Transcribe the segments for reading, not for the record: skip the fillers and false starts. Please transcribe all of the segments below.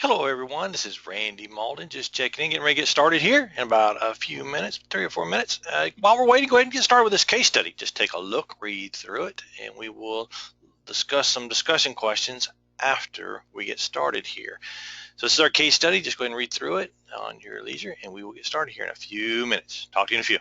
Hello everyone, this is Randy Malden, just checking in, getting ready to get started here in about a few minutes, 3 or 4 minutes. While we're waiting, go ahead and get started with this case study. Just take a look, read through it, and we will discuss some discussion questions after we get started here. So this is our case study. Just go ahead and read through it on your leisure, and we will get started here in a few minutes. Talk to you in a few.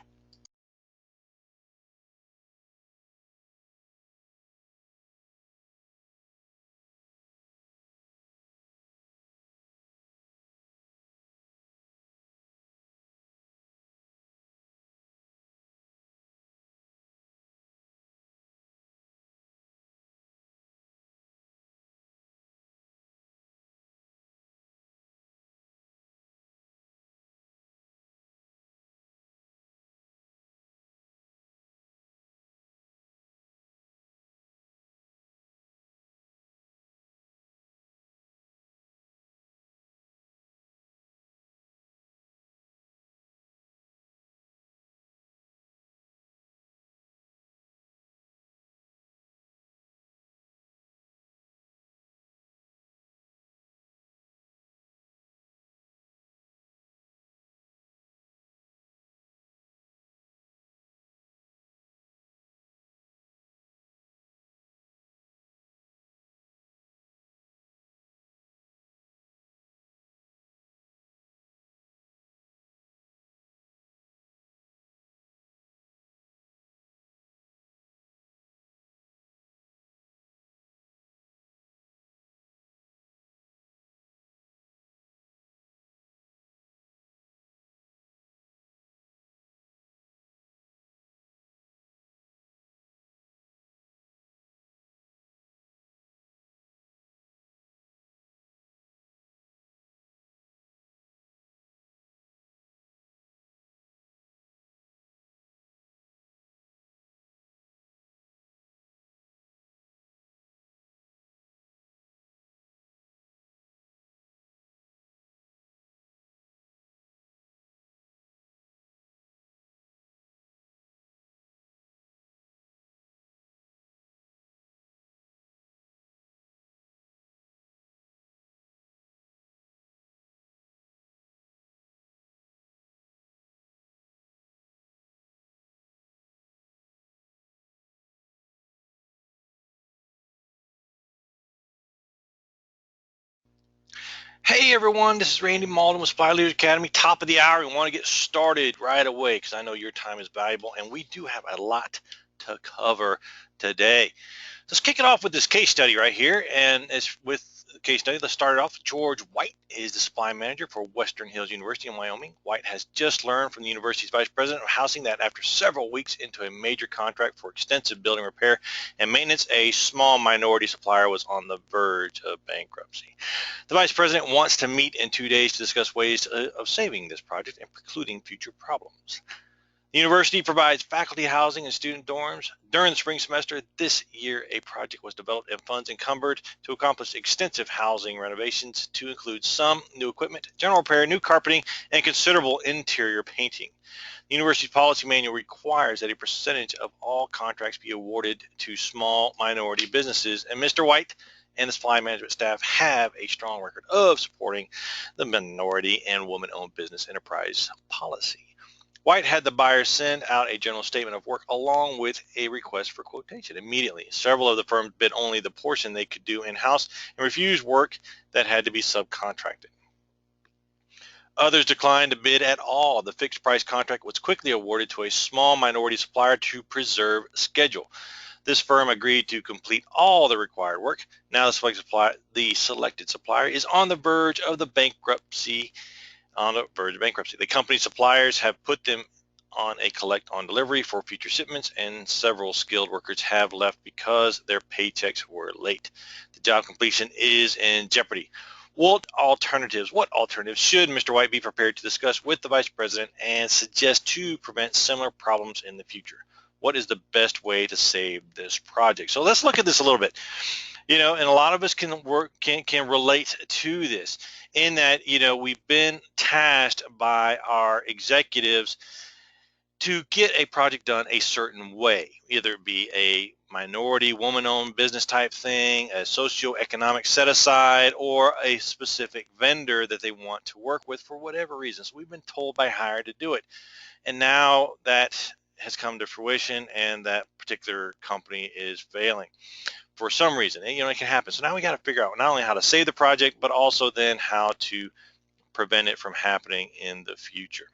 Hey everyone, this is Randy Malden with Supply Leaders Academy, top of the hour. We want to get started right away because I know your time is valuable and we do have a lot to cover today. Let's kick it off with this case study right here. And it's with the case study, let's start it off. George White is the supply manager for Western Hills University in Wyoming. White has just learned from the university's vice president of housing that after several weeks into a major contract for extensive building repair and maintenance, a small minority supplier was on the verge of bankruptcy. The vice president wants to meet in 2 days to discuss ways of saving this project and precluding future problems. The university provides faculty housing and student dorms. During the spring semester this year, a project was developed and funds encumbered to accomplish extensive housing renovations to include some new equipment, general repair, new carpeting, and considerable interior painting. The university's policy manual requires that a percentage of all contracts be awarded to small minority businesses, and Mr. White and the supply management staff have a strong record of supporting the minority and woman-owned business enterprise policy. White had the buyer send out a general statement of work along with a request for quotation immediately. Several of the firms bid only the portion they could do in-house and refused work that had to be subcontracted. Others declined to bid at all. The fixed price contract was quickly awarded to a small minority supplier to preserve schedule. This firm agreed to complete all the required work. Now the selected supplier is on the verge of bankruptcy. The company's suppliers have put them on a collect on delivery for future shipments, and several skilled workers have left because their paychecks were late. The job completion is in jeopardy. What alternatives should Mr. White be prepared to discuss with the vice president and suggest to prevent similar problems in the future? What is the best way to save this project? So let's look at this a little bit. And a lot of us can relate to this in that, we've been tasked by our executives to get a project done a certain way, either it be a minority, woman-owned business type thing, a socioeconomic set-aside, or a specific vendor that they want to work with for whatever reasons. We've been told by hire to do it. And now that has come to fruition and that particular company is failing for some reason. And, it can happen. So now we got to figure out not only how to save the project, but also then how to prevent it from happening in the future.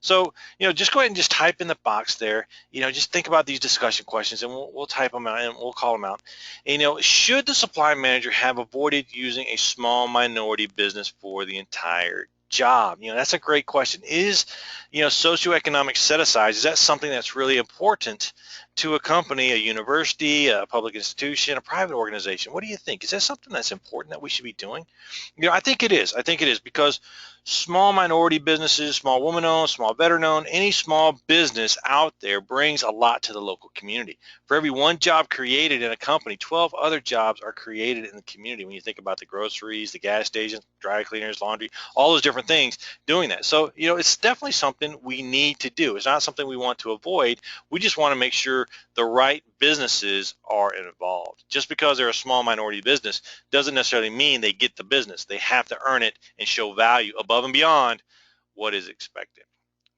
So, just go ahead and just type in the box there, just think about these discussion questions and we'll type them out and we'll call them out. And, should the supply manager have avoided using a small minority business for the entire job? That's a great question. Is, socioeconomic set-aside, is that something that's really important to a company, a university, a public institution, a private organization? What do you think? Is that something that's important that we should be doing? I think it is. I think it is because small minority businesses, small woman-owned, small veteran-owned, any small business out there brings a lot to the local community. For every one job created in a company, 12 other jobs are created in the community. When you think about the groceries, the gas stations, dry cleaners, laundry, all those different things doing that. So, it's definitely something we need to do. It's not something we want to avoid. We just want to make sure the right businesses are involved. Just because they're a small minority business doesn't necessarily mean they get the business. They have to earn it and show value above and beyond what is expected.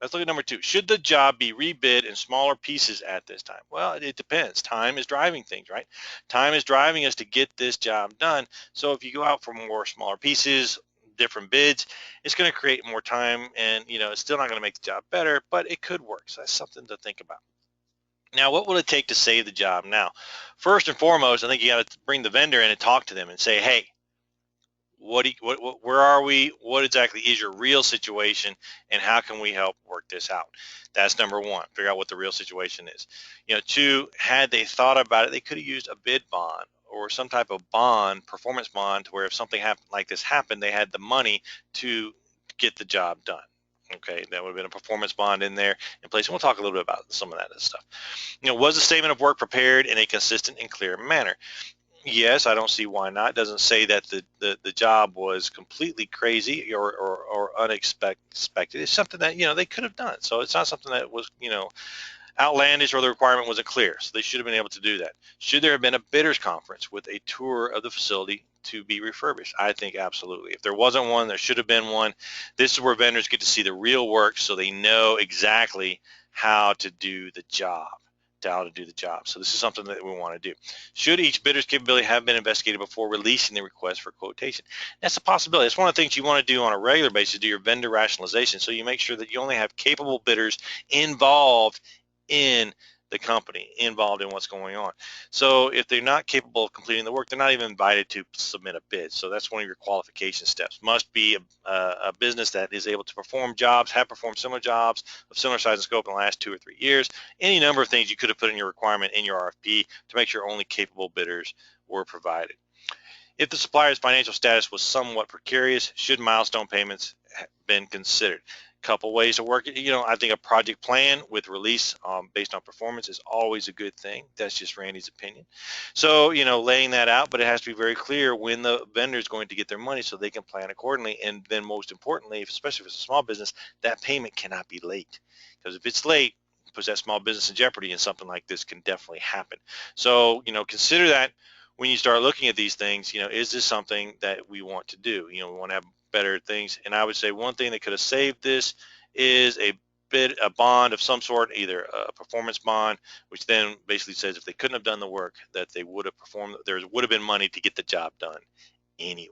Let's look at number 2. Should the job be rebid in smaller pieces at this time? Well, it depends. Time is driving things, right? Time is driving us to get this job done. So if you go out for more smaller pieces, different bids, it's going to create more time and, it's still not going to make the job better, but it could work. So that's something to think about. Now, what will it take to save the job? Now, first and foremost, I think you got to bring the vendor in and talk to them and say, hey, where are we? What exactly is your real situation, and how can we help work this out? That's number 1. Figure out what the real situation is. 2, had they thought about it, they could have used a bid bond or some type of bond, performance bond, to where if something like this happened, they had the money to get the job done. Okay, that would have been a performance bond in there in place. And we'll talk a little bit about some of that stuff. Was the statement of work prepared in a consistent and clear manner? Yes, I don't see why not. It doesn't say that the job was completely crazy or unexpected. It's something that, they could have done. So it's not something that was, outlandish or the requirement wasn't clear. So they should have been able to do that. Should there have been a bidders conference with a tour of the facility to be refurbished? I think absolutely. If there wasn't one, there should have been one. This is where vendors get to see the real work so they know exactly how to do the job. So this is something that we want to do. Should each bidder's capability have been investigated before releasing the request for quotation? That's a possibility. It's one of the things you want to do on a regular basis, do your vendor rationalization, so you make sure that you only have capable bidders involved in the company, involved in what's going on. So if they're not capable of completing the work, they're not even invited to submit a bid. So that's one of your qualification steps. Must be a business that is able to perform jobs, have performed similar jobs of similar size and scope in the last 2 or 3 years. Any number of things you could have put in your requirement in your RFP to make sure only capable bidders were provided. If the supplier's financial status was somewhat precarious, should milestone payments have been considered? Couple ways to work it. I think a project plan with release based on performance is always a good thing. That's just Randy's opinion. So, laying that out, but it has to be very clear when the vendor is going to get their money so they can plan accordingly. And then most importantly, especially if it's a small business, that payment cannot be late. Because if it's late, it puts that small business in jeopardy, and something like this can definitely happen. So, consider that when you start looking at these things. Is this something that we want to do? We want to have better things. And I would say one thing that could have saved this is a bond of some sort, either a performance bond, which then basically says if they couldn't have done the work that they would have performed, there would have been money to get the job done anyway.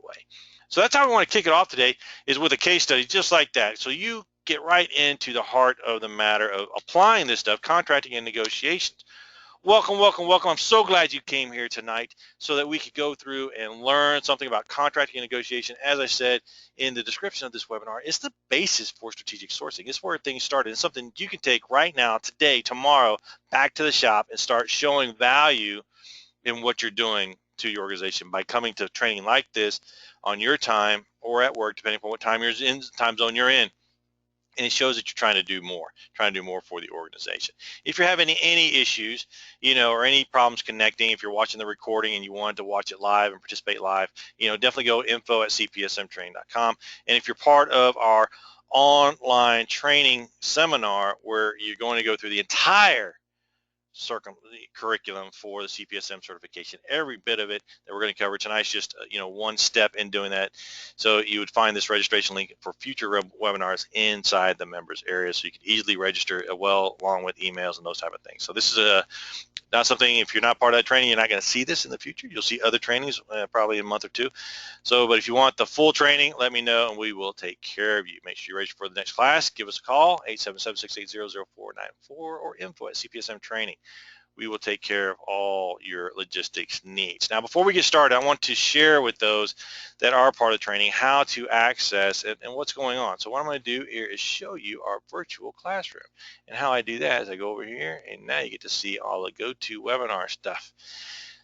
So that's how we want to kick it off today, is with a case study just like that. So you get right into the heart of the matter of applying this stuff, contracting and negotiations. Welcome, welcome, welcome. I'm so glad you came here tonight so that we could go through and learn something about contracting and negotiation. As I said in the description of this webinar, it's the basis for strategic sourcing. It's where things started. It's something you can take right now, today, tomorrow, back to the shop and start showing value in what you're doing to your organization by coming to training like this on your time or at work, depending upon what time zone you're in. And it shows that you're trying to do more for the organization. If you're having any issues, or any problems connecting, if you're watching the recording and you wanted to watch it live and participate live, definitely go info@cpsmtraining.com. And if you're part of our online training seminar where you're going to go through the entire curriculum for the CPSM certification. Every bit of it that we're going to cover tonight is just one step in doing that. So you would find this registration link for future webinars inside the members area, so you can easily register along with emails and those type of things. So this is not something, if you're not part of that training, you're not going to see this in the future. You'll see other trainings probably in a month or two. So, but if you want the full training, let me know and we will take care of you. Make sure you're ready for the next class. Give us a call, 877-680-0494 or info@CPSM Training. We will take care of all your logistics needs. Now, before we get started, I want to share with those that are part of the training how to access and what's going on. So what I'm going to do here is show you our virtual classroom. And how I do that is I go over here, and now you get to see all the GoToWebinar stuff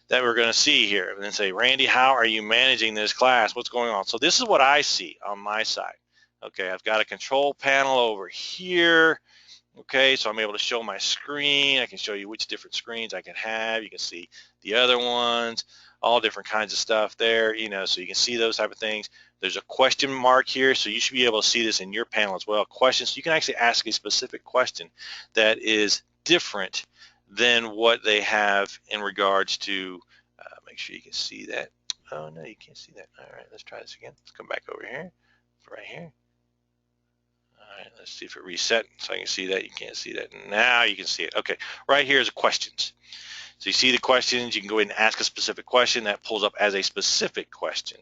that we're going to see here. And then say, Randy, how are you managing this class? What's going on? So this is what I see on my side. Okay, I've got a control panel over here. Okay, so I'm able to show my screen. I can show you which different screens I can have. You can see the other ones, all different kinds of stuff there, so you can see those type of things. There's a question mark here, so you should be able to see this in your panel as well. Questions, you can actually ask a specific question that is different than what they have in regards to, make sure you can see that. Oh, no, you can't see that. All right, let's try this again. Let's come back over here, right here. All right, let's see if it reset so I can see that. You can't see that. Now you can see it. Okay, right here is questions. So you see the questions. You can go ahead and ask a specific question. That pulls up as a specific question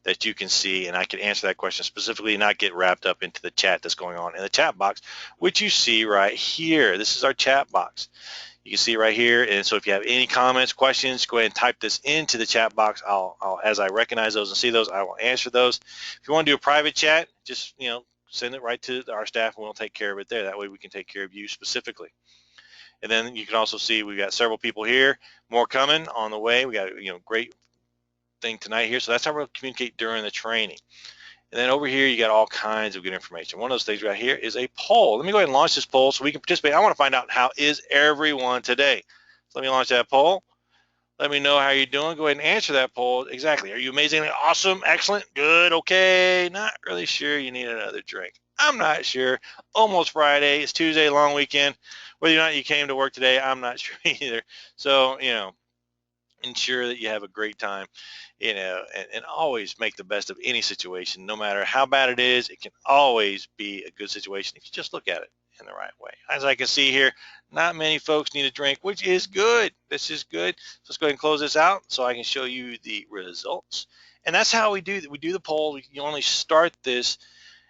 that you can see, and I can answer that question specifically and not get wrapped up into the chat that's going on in the chat box, which you see right here. This is our chat box. You can see right here, and so if you have any comments, questions, go ahead and type this into the chat box. I'll as I recognize those and see those, I will answer those. If you want to do a private chat, just send it right to our staff and we'll take care of it there. That way we can take care of you specifically. And then you can also see we've got several people here, more coming on the way. We got great thing tonight here. So that's how we'll communicate during the training. And then over here you got all kinds of good information. One of those things right here is a poll. Let me go ahead and launch this poll so we can participate. I want to find out how is everyone today. So let me launch that poll. Let me know how you're doing. Go ahead and answer that poll. Exactly. Are you amazingly awesome, excellent, good, okay? Not really sure you need another drink. I'm not sure. Almost Friday. It's Tuesday, long weekend. Whether or not you came to work today, I'm not sure either. So, ensure that you have a great time, and always make the best of any situation. No matter how bad it is, it can always be a good situation if you just look at it in the right way. As I can see here, not many folks need a drink, which is good. This is good. So let's go ahead and close this out so I can show you the results. And that's how we do the poll. You only start this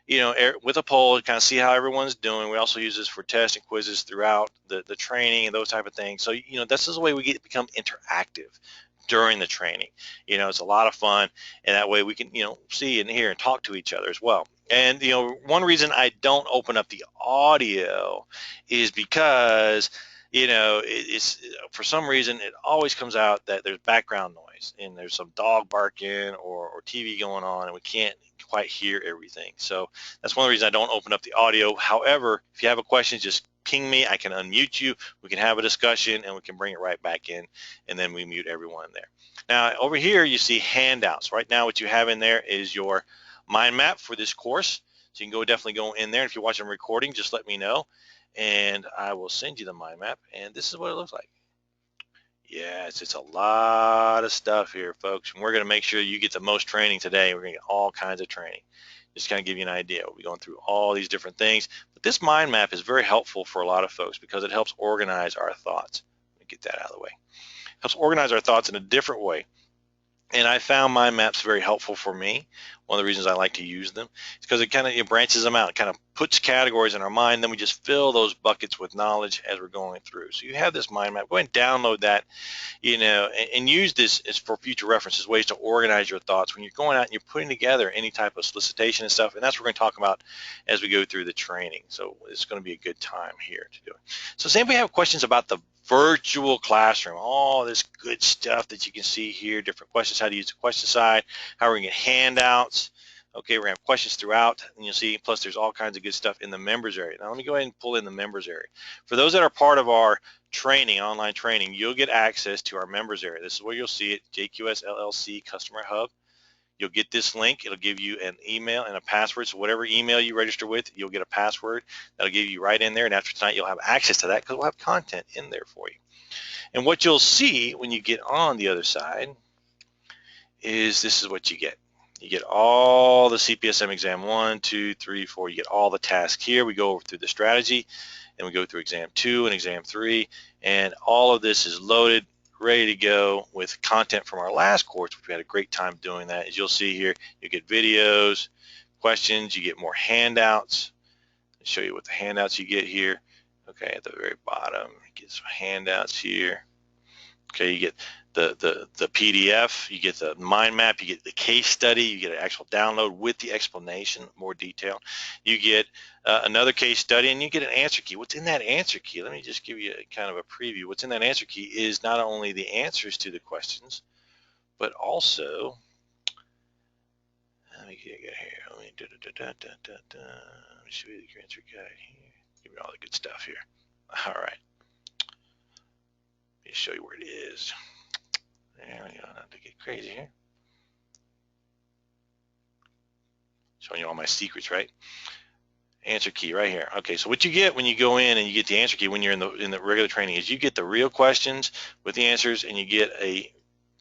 with a poll to kind of see how everyone's doing. We also use this for tests and quizzes throughout the training and those type of things. So, this is the way we become interactive during the training. It's a lot of fun, and that way we can, see and hear and talk to each other as well. And, one reason I don't open up the audio is because, it's for some reason it always comes out that there's background noise and there's some dog barking or TV going on, and we can't quite hear everything. So that's one of the reasons I don't open up the audio. However, if you have a question, just ping me. I can unmute you. We can have a discussion and we can bring it right back in, and then we mute everyone there. Now over here you see handouts. Right now what you have in there is your mind map for this course. So you can definitely go in there. And if you're watching a recording, just let me know and I will send you the mind map. And this is what it looks like. Yeah, it's a lot of stuff here, folks. And we're going to make sure you get the most training today. We're going to get all kinds of training. Just kind of give you an idea. We'll be going through all these different things. But this mind map is very helpful for a lot of folks because it helps organize our thoughts. Let me get that out of the way. It helps organize our thoughts in a different way. And I found mind maps very helpful for me. One of the reasons I like to use them is because it kind of branches them out. It kind of puts categories in our mind. Then we just fill those buckets with knowledge as we're going through. So you have this mind map. Go ahead and download that, and use this as for future references, ways to organize your thoughts when you're going out and you're putting together any type of solicitation and stuff. And that's what we're going to talk about as we go through the training. So it's going to be a good time here to do it. So say if we have questions about the virtual classroom, all this good stuff that you can see here, different questions, how to use the question side, how we're going to get handouts. Okay, we're going to have questions throughout, and you'll see, plus there's all kinds of good stuff in the members area. Now let me go ahead and pull in the members area. For those that are part of our training, online training, you'll get access to our members area. This is where you'll see it, JQS LLC Customer Hub. you'll get this link. It'll give you an email and a password. So whatever email you register with, you'll get a password that'll give you right in there. And after tonight, you'll have access to that because we'll have content in there for you. And what you'll see when you get on the other side is this is what you get. You get all the CPSM exam 1, 2, 3, 4. You get all the tasks here. We go over through the strategy, and we go through exam 2 and exam 3, and all of this is loaded, ready to go with content from our last course, which we had a great time doing that. As you'll see here, you get videos, questions, you get more handouts. I'll show you what the handouts you get here. Okay, at the very bottom, you get some handouts here. Okay, you get the PDF, you get the mind map, you get the case study, you get an actual download with the explanation, more detail. You get another case study, and you get an answer key. What's in that answer key? Let me just give you kind of a preview. What's in that answer key is not only the answers to the questions, but also, let me get here. Let me show you the answer guide here. Give me all the good stuff here. All right. Let me show you where it is. There we go, not to get crazy here. Showing you all my secrets, right? Answer key right here. Okay, so what you get when you go in and you get the answer key when you're in the regular training is you get the real questions with the answers, and you get a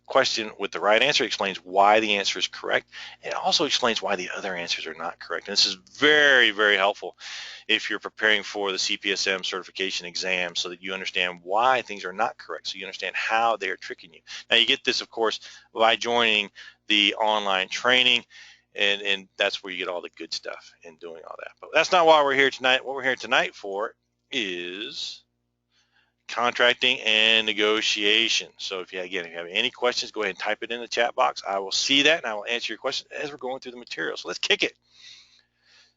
question with the right answer. It explains why the answer is correct. It also explains why the other answers are not correct. And this is very, very helpful if you're preparing for the CPSM certification exam, so that you understand why things are not correct, so you understand how they are tricking you. Now, you get this, of course, by joining the online training, and that's where you get all the good stuff in doing all that. But that's not why we're here tonight. What we're here tonight for is contracting and negotiation. So if you have any questions, go ahead and type it in the chat box. I will see that, and I will answer your questions as we're going through the material. So let's kick it.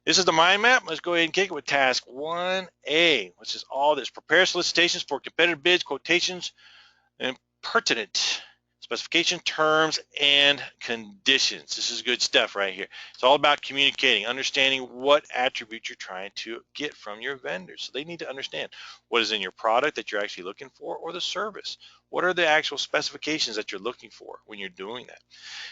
This is the mind map. Let's go ahead and kick it with task 1A, which is all this: prepare solicitations for competitive bids, quotations, and pertinent specification, terms, and conditions. This is good stuff right here. It's all about communicating, understanding what attributes you're trying to get from your vendors. So they need to understand what is in your product that you're actually looking for, or the service. What are the actual specifications that you're looking for when you're doing that?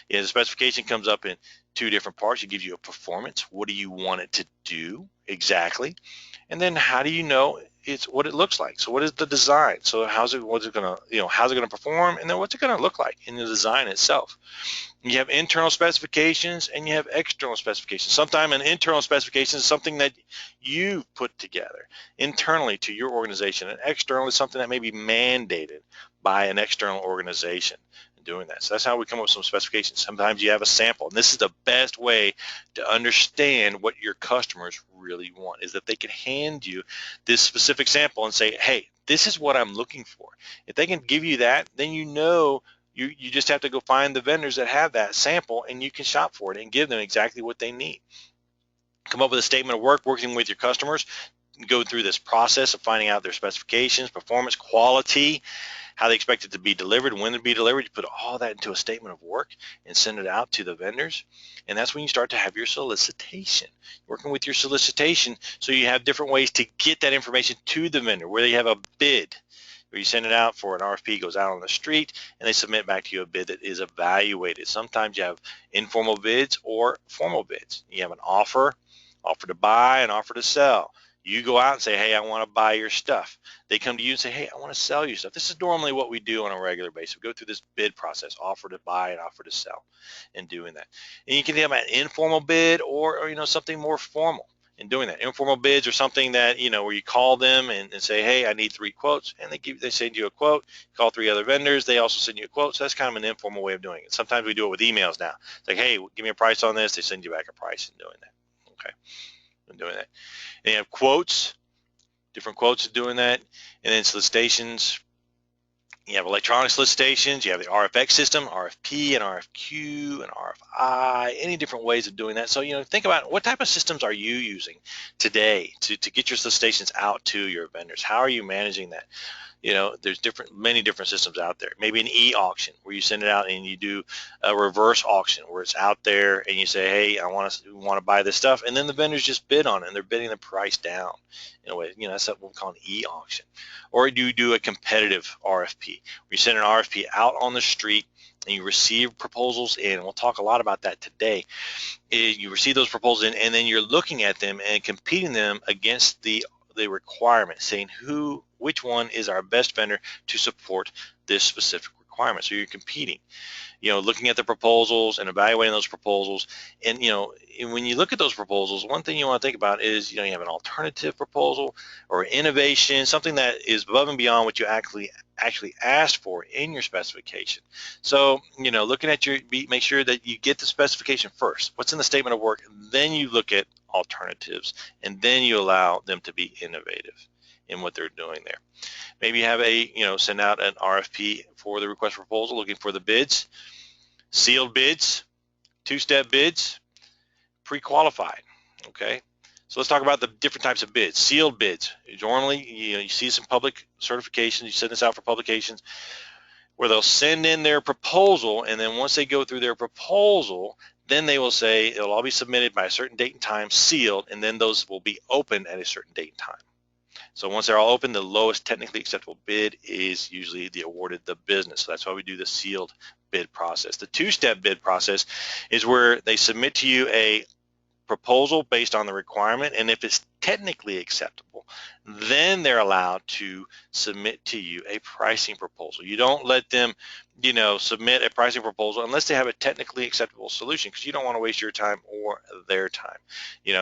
Yeah, the specification comes up in two different parts. It gives you a performance. What do you want it to do exactly? And then how do you know it's what it looks like? So what is the design? So how's it gonna perform? And then what's it gonna look like in the design itself? You have internal specifications and you have external specifications. Sometimes an internal specification is something that you put together internally to your organization, and external is something that may be mandated by an external organization doing that. So that's how we come up with some specifications. Sometimes you have a sample, and this is the best way to understand what your customers really want, is that they can hand you this specific sample and say, hey, this is what I'm looking for. If they can give you that, then you know you just have to go find the vendors that have that sample, and you can shop for it and give them exactly what they need. Come up with a statement of work, working with your customers, go through this process of finding out their specifications, performance, quality, how they expect it to be delivered, when to be delivered. You put all that into a statement of work and send it out to the vendors. And that's when you start to have your solicitation. Working with your solicitation, so you have different ways to get that information to the vendor, where you have a bid, where you send it out for an RFP, goes out on the street, and they submit back to you a bid that is evaluated. Sometimes you have informal bids or formal bids. You have an offer to buy, and offer to sell. You go out and say, hey, I want to buy your stuff. They come to you and say, hey, I want to sell you stuff. This is normally what we do on a regular basis. We go through this bid process, offer to buy and offer to sell, and doing that. And you can have an informal bid or something more formal in doing that. Informal bids are something that, where you call them and say, hey, I need 3 quotes, and they send you a quote. You call 3 other vendors, they also send you a quote. So that's kind of an informal way of doing it. Sometimes we do it with emails now. It's like, hey, give me a price on this. They send you back a price in doing that. Okay, in doing that. And you have quotes, different quotes of doing that. And then solicitations, you have electronic solicitations, you have the RFX system, RFP and RFQ and RFI, any different ways of doing that. So, think about what type of systems are you using today to get your solicitations out to your vendors? How are you managing that? there's many different systems out there. Maybe an e-auction where you send it out and you do a reverse auction where it's out there and you say, hey, I want to buy this stuff, and then the vendors just bid on it and they're bidding the price down. In a way, that's what we call an e-auction. Or you do a competitive RFP where you send an RFP out on the street and you receive proposals in. We'll talk a lot about that today. You receive those proposals in, and then you're looking at them and competing them against the requirement, saying which one is our best vendor to support this specific requirement. So you're competing, looking at the proposals and evaluating those proposals. And when you look at those proposals, one thing you want to think about is you have an alternative proposal or innovation, something that is above and beyond what you actually asked for in your specification. So looking at make sure that you get the specification first, what's in the statement of work, then you look at alternatives, and then you allow them to be innovative in what they're doing there. Maybe you have send out an RFP for the request for proposal, looking for the bids, sealed bids, two-step bids, pre-qualified. Okay, so let's talk about the different types of bids. Sealed bids, normally you see some public certifications, you send this out for publications where they'll send in their proposal, and then once they go through their proposal, then they will say it'll all be submitted by a certain date and time, sealed, and then those will be open at a certain date and time. So once they're all open, the lowest technically acceptable bid is usually awarded the business. So that's why we do the sealed bid process. The two-step bid process is where they submit to you a proposal based on the requirement, and if it's technically acceptable, then they're allowed to submit to you a pricing proposal. You don't let them submit a pricing proposal unless they have a technically acceptable solution, because you don't want to waste your time or their time.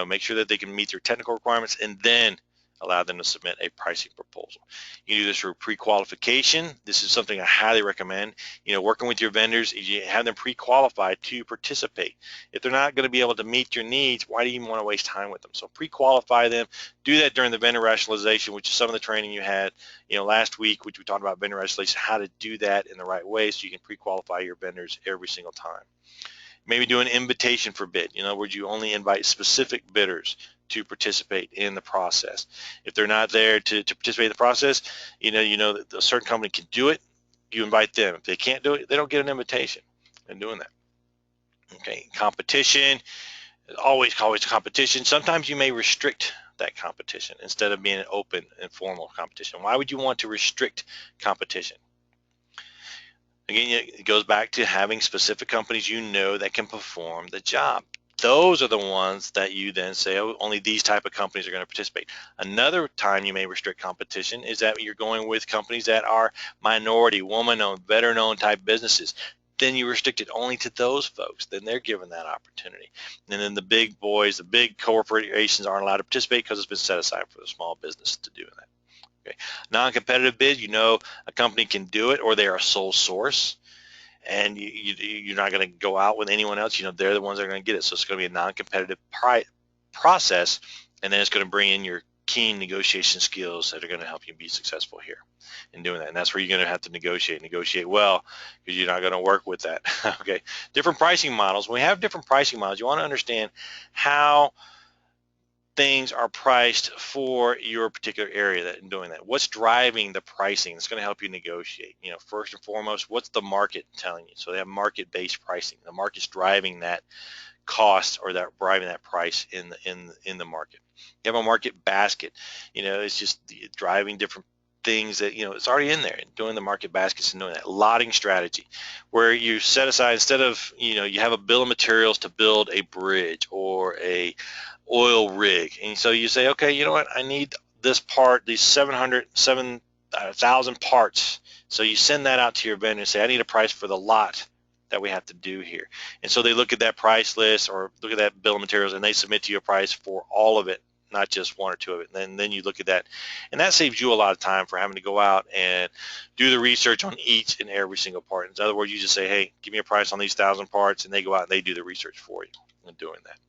Make sure that they can meet their technical requirements, and then allow them to submit a pricing proposal. You do this for pre-qualification. This is something I highly recommend. Working with your vendors, you have them pre-qualified to participate. If they're not going to be able to meet your needs, why do you even want to waste time with them? So pre-qualify them. Do that during the vendor rationalization, which is some of the training you had last week, which we talked about vendor rationalization, how to do that in the right way so you can pre-qualify your vendors every single time. Maybe do an invitation for bid. In other words, you only invite specific bidders to participate in the process. If they're not there to participate in the process, that a certain company can do it, you invite them. If they can't do it, they don't get an invitation in doing that. Okay, competition, always competition. Sometimes you may restrict that competition instead of being an open and formal competition. Why would you want to restrict competition? Again, it goes back to having specific companies that can perform the job. Those are the ones that you then say, oh, only these type of companies are going to participate. Another time you may restrict competition is that you're going with companies that are minority, woman-owned, veteran-owned type businesses. Then you restrict it only to those folks. Then they're given that opportunity. And then the big boys, the big corporations aren't allowed to participate because it's been set aside for the small business to do that. Okay. Non-competitive bid, a company can do it, or they are a sole source, and you're not going to go out with anyone else. They're the ones that are going to get it. So it's going to be a non-competitive process, and then it's going to bring in your keen negotiation skills that are going to help you be successful here in doing that. And that's where you're going to have to negotiate well, because you're not going to work with that. Okay. Different pricing models. When we have different pricing models, you want to understand how things are priced for your particular area that in doing that. What's driving the pricing? It's going to help you negotiate. First and foremost, what's the market telling you? So they have market-based pricing. The market's driving that cost or that driving that price in the market. You have a market basket. It's just driving different things that it's already in there, and doing the market baskets and doing that. Lotting strategy, where you set aside, instead of you have a bill of materials to build a bridge or a oil rig, and so you say, okay, you know what, I need this part, these 7,000 parts. So you send that out to your vendor and say, I need a price for the lot that we have to do here. And so they look at that price list or look at that bill of materials, and they submit to you a price for all of it, not just one or two of it. And then you look at that, and that saves you a lot of time for having to go out and do the research on each and every single part. In other words, you just say, hey, give me a price on these 1,000 parts, and they go out and they do the research for you in doing that.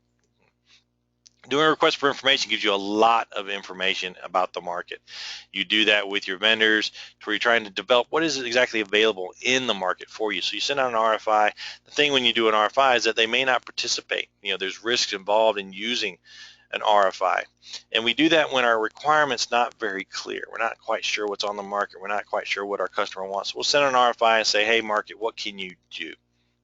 Doing a request for information gives you a lot of information about the market. You do that with your vendors where you're trying to develop what is exactly available in the market for you. So you send out an RFI. The thing when you do an RFI is that they may not participate. There's risks involved in using an RFI. And we do that when our requirement's not very clear. We're not quite sure what's on the market. We're not quite sure what our customer wants. We'll send an RFI and say, hey, market, what can you do?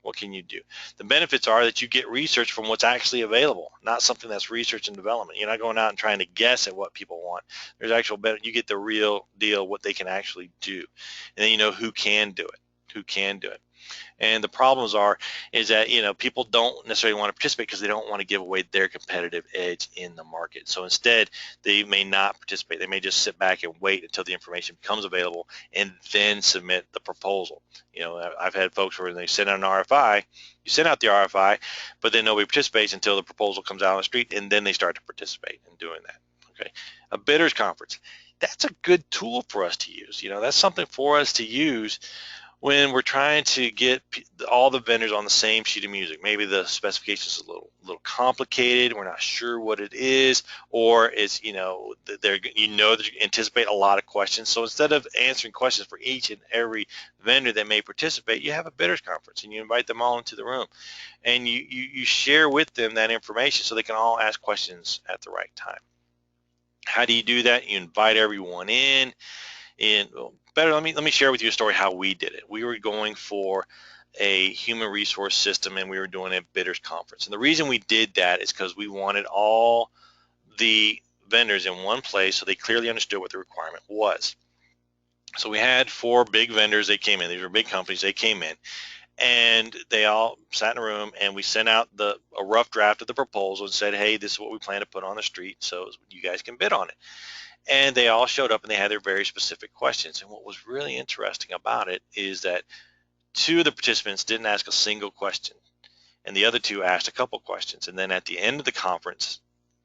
What can you do? The benefits are that you get research from what's actually available, not something that's research and development. You're not going out and trying to guess at what people want. There's actual benefit. You get the real deal, what they can actually do. And then you know who can do it, who can do it. And the problems is that people don't necessarily want to participate because they don't want to give away their competitive edge in the market. So instead, they may not participate. They may just sit back and wait until the information becomes available and then submit the proposal. I've had folks where they send out an RFI, you send out the RFI, but then nobody participates until the proposal comes out on the street, and then they start to participate in doing that. Okay, a bidders conference. That's a good tool for us to use. That's something for us to use when we're trying to get all the vendors on the same sheet of music. Maybe the specifications is a little complicated, we're not sure what it is, or it's that you anticipate a lot of questions. So instead of answering questions for each and every vendor that may participate, you have a bidders conference and you invite them all into the room and you share with them that information so they can all ask questions at the right time. How do you do that? You invite everyone in. And better, let me share with you a story how we did it. We were going for a human resource system and we were doing a bidders conference. And the reason we did that is because we wanted all the vendors in one place so they clearly understood what the requirement was. So we had 4 big vendors. They came in. These were big companies. They came in and they all sat in a room and we sent out a rough draft of the proposal and said, hey, this is what we plan to put on the street so you guys can bid on it. And they all showed up and they had their very specific questions. And what was really interesting about it is that 2 of the participants didn't ask a single question and the other 2 asked a couple questions. And then at the end of the conference,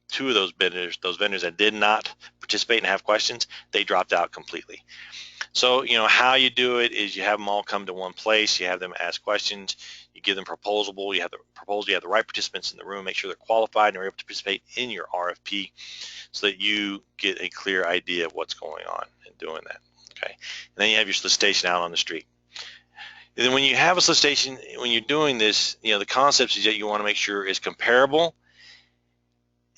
2 of those vendors that did not participate and have questions, they dropped out completely. So how you do it is you have them all come to one place, you have them ask questions, you give them proposal, you have the right participants in the room, make sure they're qualified and are able to participate in your RFP so that you get a clear idea of what's going on in doing that. Okay, and then you have your solicitation out on the street. And then when you have a solicitation, when you're doing this, the concepts is that you want to make sure is comparable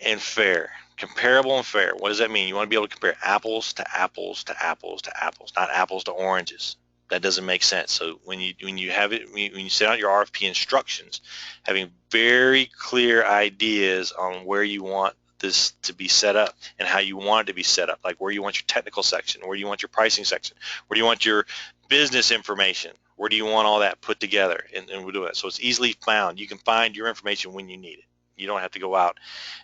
and fair. Comparable and fair. What does that mean? You want to be able to compare apples to apples to apples to apples, not apples to oranges. That doesn't make sense. So when you send out your RFP instructions, having very clear ideas on where you want this to be set up and how you want it to be set up, like where you want your technical section, where you want your pricing section, where do you want your business information, where do you want all that put together, and we'll do it. So it's easily found. You can find your information when you need it. You don't have to go out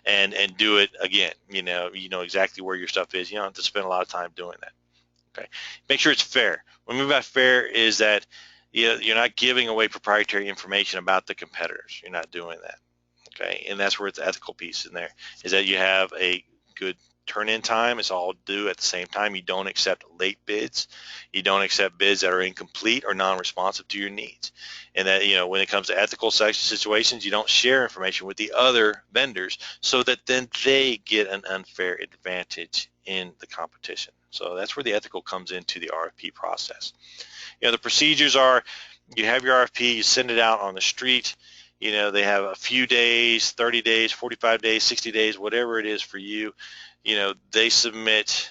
and do it again. You know exactly where your stuff is. You don't have to spend a lot of time doing that. Okay. Make sure it's fair. What I mean by fair is that you're not giving away proprietary information about the competitors. You're not doing that. Okay. And that's where the ethical piece in there is that you have a good turn-in time. It's all due at the same time. You don't accept late bids. You don't accept bids that are incomplete or non-responsive to your needs. And that when it comes to ethical situations, you don't share information with the other vendors so that then they get an unfair advantage in the competition. So that's where the ethical comes into the RFP process. The procedures are: you have your RFP, you send it out on the street. They have a few days, 30 days, 45 days, 60 days, whatever it is for you. They submit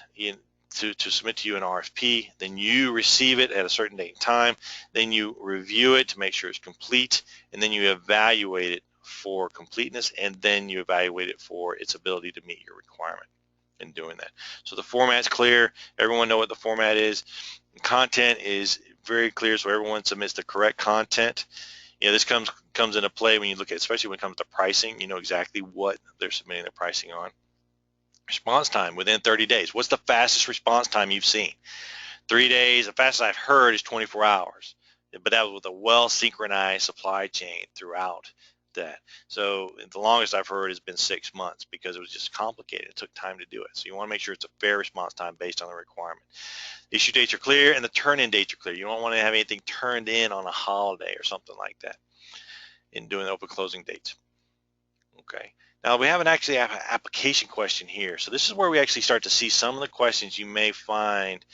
to submit to you an RFP, then you receive it at a certain date and time, then you review it to make sure it's complete, and then you evaluate it for completeness, and then you evaluate it for its ability to meet your requirement in doing that. So the format's clear. Everyone know what the format is. Content is very clear, so everyone submits the correct content. This comes into play when you look at, especially when it comes to pricing, exactly what they're submitting their pricing on. Response time within 30 days. What's the fastest response time you've seen? 3 days. The fastest I've heard is 24 hours. But that was with a well-synchronized supply chain throughout that. So the longest I've heard has been 6 months because it was just complicated. It took time to do it. So you want to make sure it's a fair response time based on the requirement. Issue dates are clear and the turn-in dates are clear. You don't want to have anything turned in on a holiday or something like that in doing open closing dates. Okay. Now we have an application question here. So this is where we actually start to see some of the questions you may find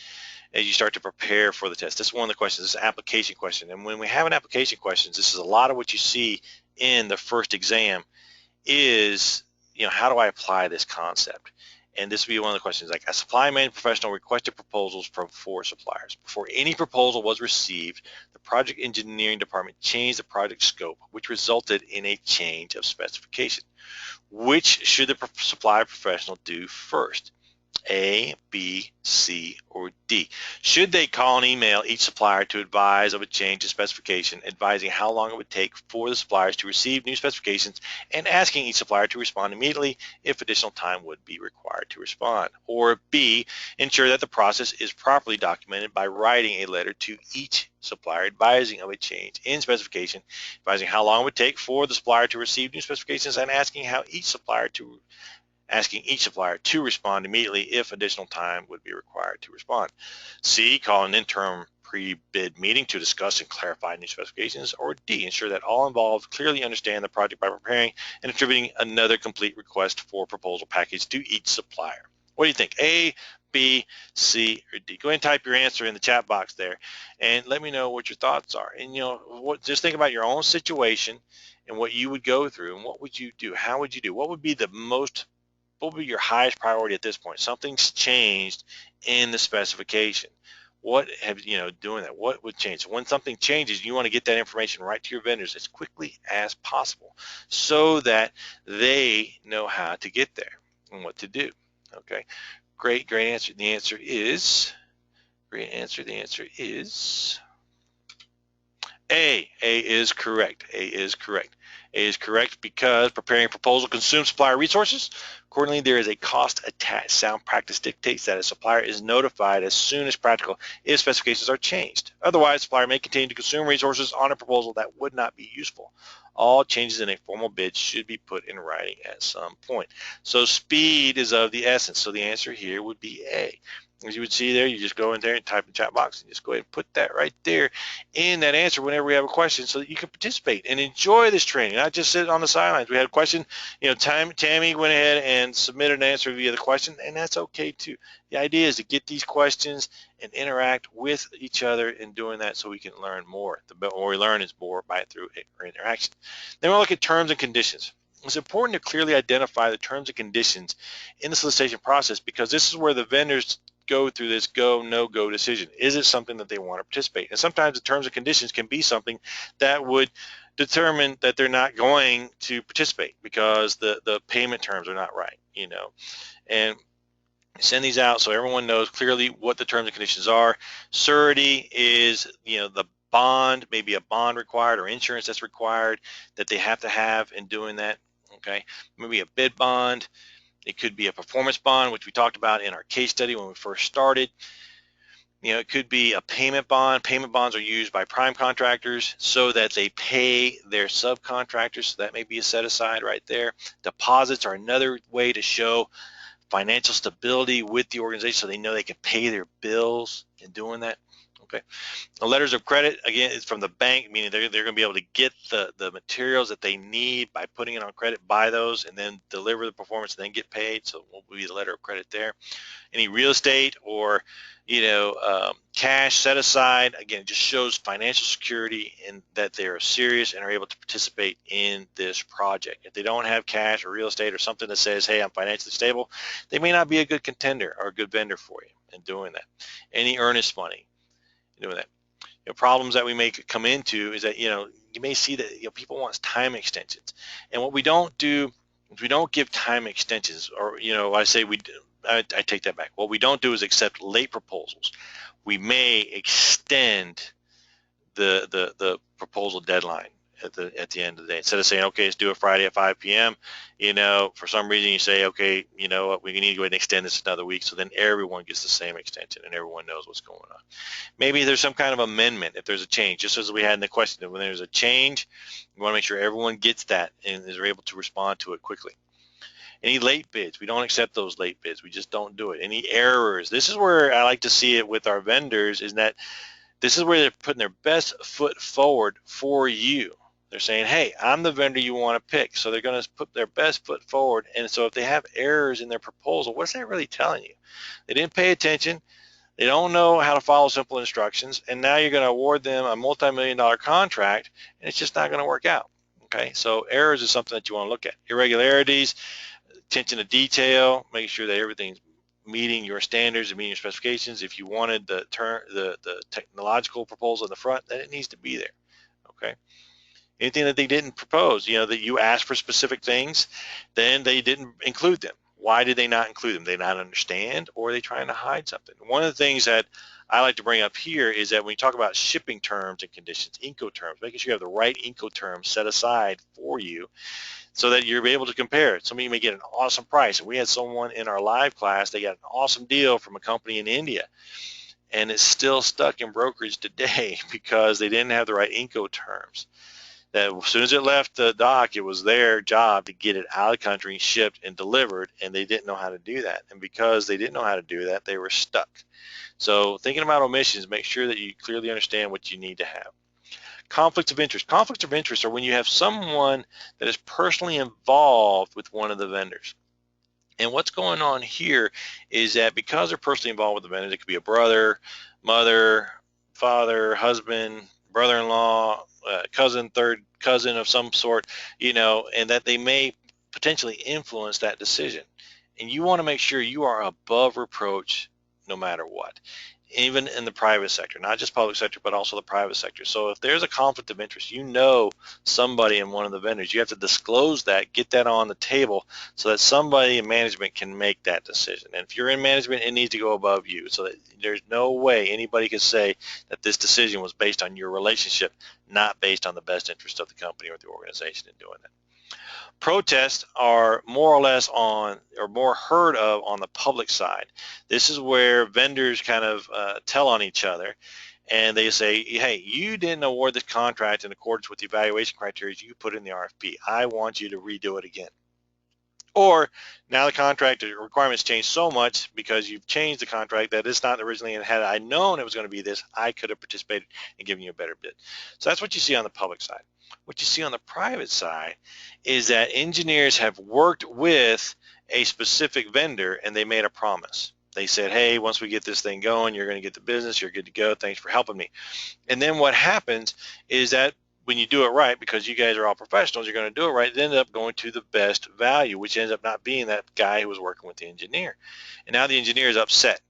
as you start to prepare for the test. This is one of the questions. This is an application question. And when we have an application question, this is a lot of what you see in the first exam is, how do I apply this concept? And this would be one of the questions, like a supply management professional requested proposals from 4 suppliers. Before any proposal was received, the project engineering department changed the project scope, which resulted in a change of specification. Which should the supply professional do first? A, B, C, or D? Should they call and email each supplier to advise of a change in specification, advising how long it would take for the suppliers to receive new specifications, and asking each supplier to respond immediately if additional time would be required to respond? Or B, ensure that the process is properly documented by writing a letter to each supplier advising of a change in specification, advising how long it would take for the supplier to receive new specifications, and asking each supplier to respond immediately if additional time would be required to respond. C, call an interim pre-bid meeting to discuss and clarify new specifications. Or D, ensure that all involved clearly understand the project by preparing and distributing another complete request for proposal package to each supplier. What do you think? A, B, C, or D? Go ahead and type your answer in the chat box there and let me know what your thoughts are. And just think about your own situation and what you would go through and what would you do? How would you do? What would be your highest priority at this point? Something's changed in the specification. What doing that? What would change? When something changes, you want to get that information right to your vendors as quickly as possible so that they know how to get there and what to do. Okay, great answer. The answer is A. A is correct. A is correct. A is correct because preparing a proposal consumes supplier resources. Accordingly, there is a cost attached. Sound practice dictates that a supplier is notified as soon as practical if specifications are changed. Otherwise, supplier may continue to consume resources on a proposal that would not be useful. All changes in a formal bid should be put in writing at some point. So speed is of the essence. So the answer here would be A. As you would see there, you just go in there and type in the chat box and just go ahead and put that right there in that answer whenever we have a question so that you can participate and enjoy this training, not just sit on the sidelines. We had a question, Tammy went ahead and submitted an answer via the question, and that's okay too. The idea is to get these questions and interact with each other in doing that so we can learn more. The more we learn is more through interaction. Then we'll look at terms and conditions. It's important to clearly identify the terms and conditions in the solicitation process because this is where the vendors go through this go, no-go decision. Is it something that they want to participate? And sometimes the terms and conditions can be something that would determine that they're not going to participate because the payment terms are not right, and send these out so everyone knows clearly what the terms and conditions are. Surety is, the bond, maybe a bond required or insurance that's required that they have to have in doing that, okay? Maybe a bid bond. It could be a performance bond, which we talked about in our case study when we first started. It could be a payment bond. Payment bonds are used by prime contractors so that they pay their subcontractors. So that may be a set aside right there. Deposits are another way to show financial stability with the organization so they know they can pay their bills in doing that. Okay. The letters of credit, again, is from the bank, meaning they're going to be able to get the materials that they need by putting it on credit, buy those, and then deliver the performance and then get paid. So what will be the letter of credit there? Any real estate or, cash set aside, again, just shows financial security and that they are serious and are able to participate in this project. If they don't have cash or real estate or something that says, hey, I'm financially stable, they may not be a good contender or a good vendor for you in doing that. Any earnest money. Doing that. Problems that we may come into is that you may see that people want time extensions, and what we don't do is we don't give time extensions, or I take that back. What we don't do is accept late proposals. We may extend the proposal deadline at the end of the day. Instead of saying, okay, let's do it Friday at 5 p.m., for some reason you say, okay, you know what, we need to go ahead and extend this another week, so then everyone gets the same extension and everyone knows what's going on. Maybe there's some kind of amendment if there's a change, just as we had in the question. When there's a change, we want to make sure everyone gets that and is able to respond to it quickly. Any late bids, we don't accept those late bids. We just don't do it. Any errors, this is where I like to see it with our vendors, is that this is where they're putting their best foot forward for you. They're saying, hey, I'm the vendor you want to pick. So they're going to put their best foot forward. And so if they have errors in their proposal, what's that really telling you? They didn't pay attention. They don't know how to follow simple instructions. And now you're going to award them a multi-million-dollar contract, and it's just not going to work out. Okay, so errors is something that you want to look at. Irregularities, attention to detail, making sure that everything's meeting your standards and meeting your specifications. If you wanted the technological proposal in the front, then it needs to be there. Okay. Anything that they didn't propose, that you asked for specific things, then they didn't include them. Why did they not include them? They not understand, or are they trying to hide something? One of the things that I like to bring up here is that when you talk about shipping terms and conditions, Incoterms, making sure you have the right Incoterms set aside for you so that you're able to compare it. Some of you may get an awesome price. And we had someone in our live class, they got an awesome deal from a company in India, and it's still stuck in brokerage today because they didn't have the right Incoterms. That as soon as it left the dock, it was their job to get it out of the country, shipped, and delivered, and they didn't know how to do that. And because they didn't know how to do that, they were stuck. So thinking about omissions, make sure that you clearly understand what you need to have. Conflicts of interest. Conflicts of interest are when you have someone that is personally involved with one of the vendors. And what's going on here is that because they're personally involved with the vendor, it could be a brother, mother, father, husband, brother-in-law, cousin, third cousin of some sort, and that they may potentially influence that decision. And you want to make sure you are above reproach no matter what, even in the private sector, not just public sector, but also the private sector. So if there's a conflict of interest, somebody in one of the vendors, you have to disclose that, get that on the table so that somebody in management can make that decision. And if you're in management, it needs to go above you, so that there's no way anybody can say that this decision was based on your relationship, not based on the best interest of the company or the organization in doing it. Protests are more or less more heard of on the public side. This is where vendors kind of tell on each other, and they say, hey, you didn't award this contract in accordance with the evaluation criteria you put in the RFP. I want you to redo it again. Or now the contract requirements change so much because you've changed the contract that it's not originally, and had I known it was going to be this, I could have participated and given you a better bid. So that's what you see on the public side. What you see on the private side is that engineers have worked with a specific vendor and they made a promise. They said, hey, once we get this thing going, you're going to get the business, you're good to go, thanks for helping me. And then what happens is that when you do it right, because you guys are all professionals, you're going to do it right, it ended up going to the best value, which ends up not being that guy who was working with the engineer. And now the engineer is upset.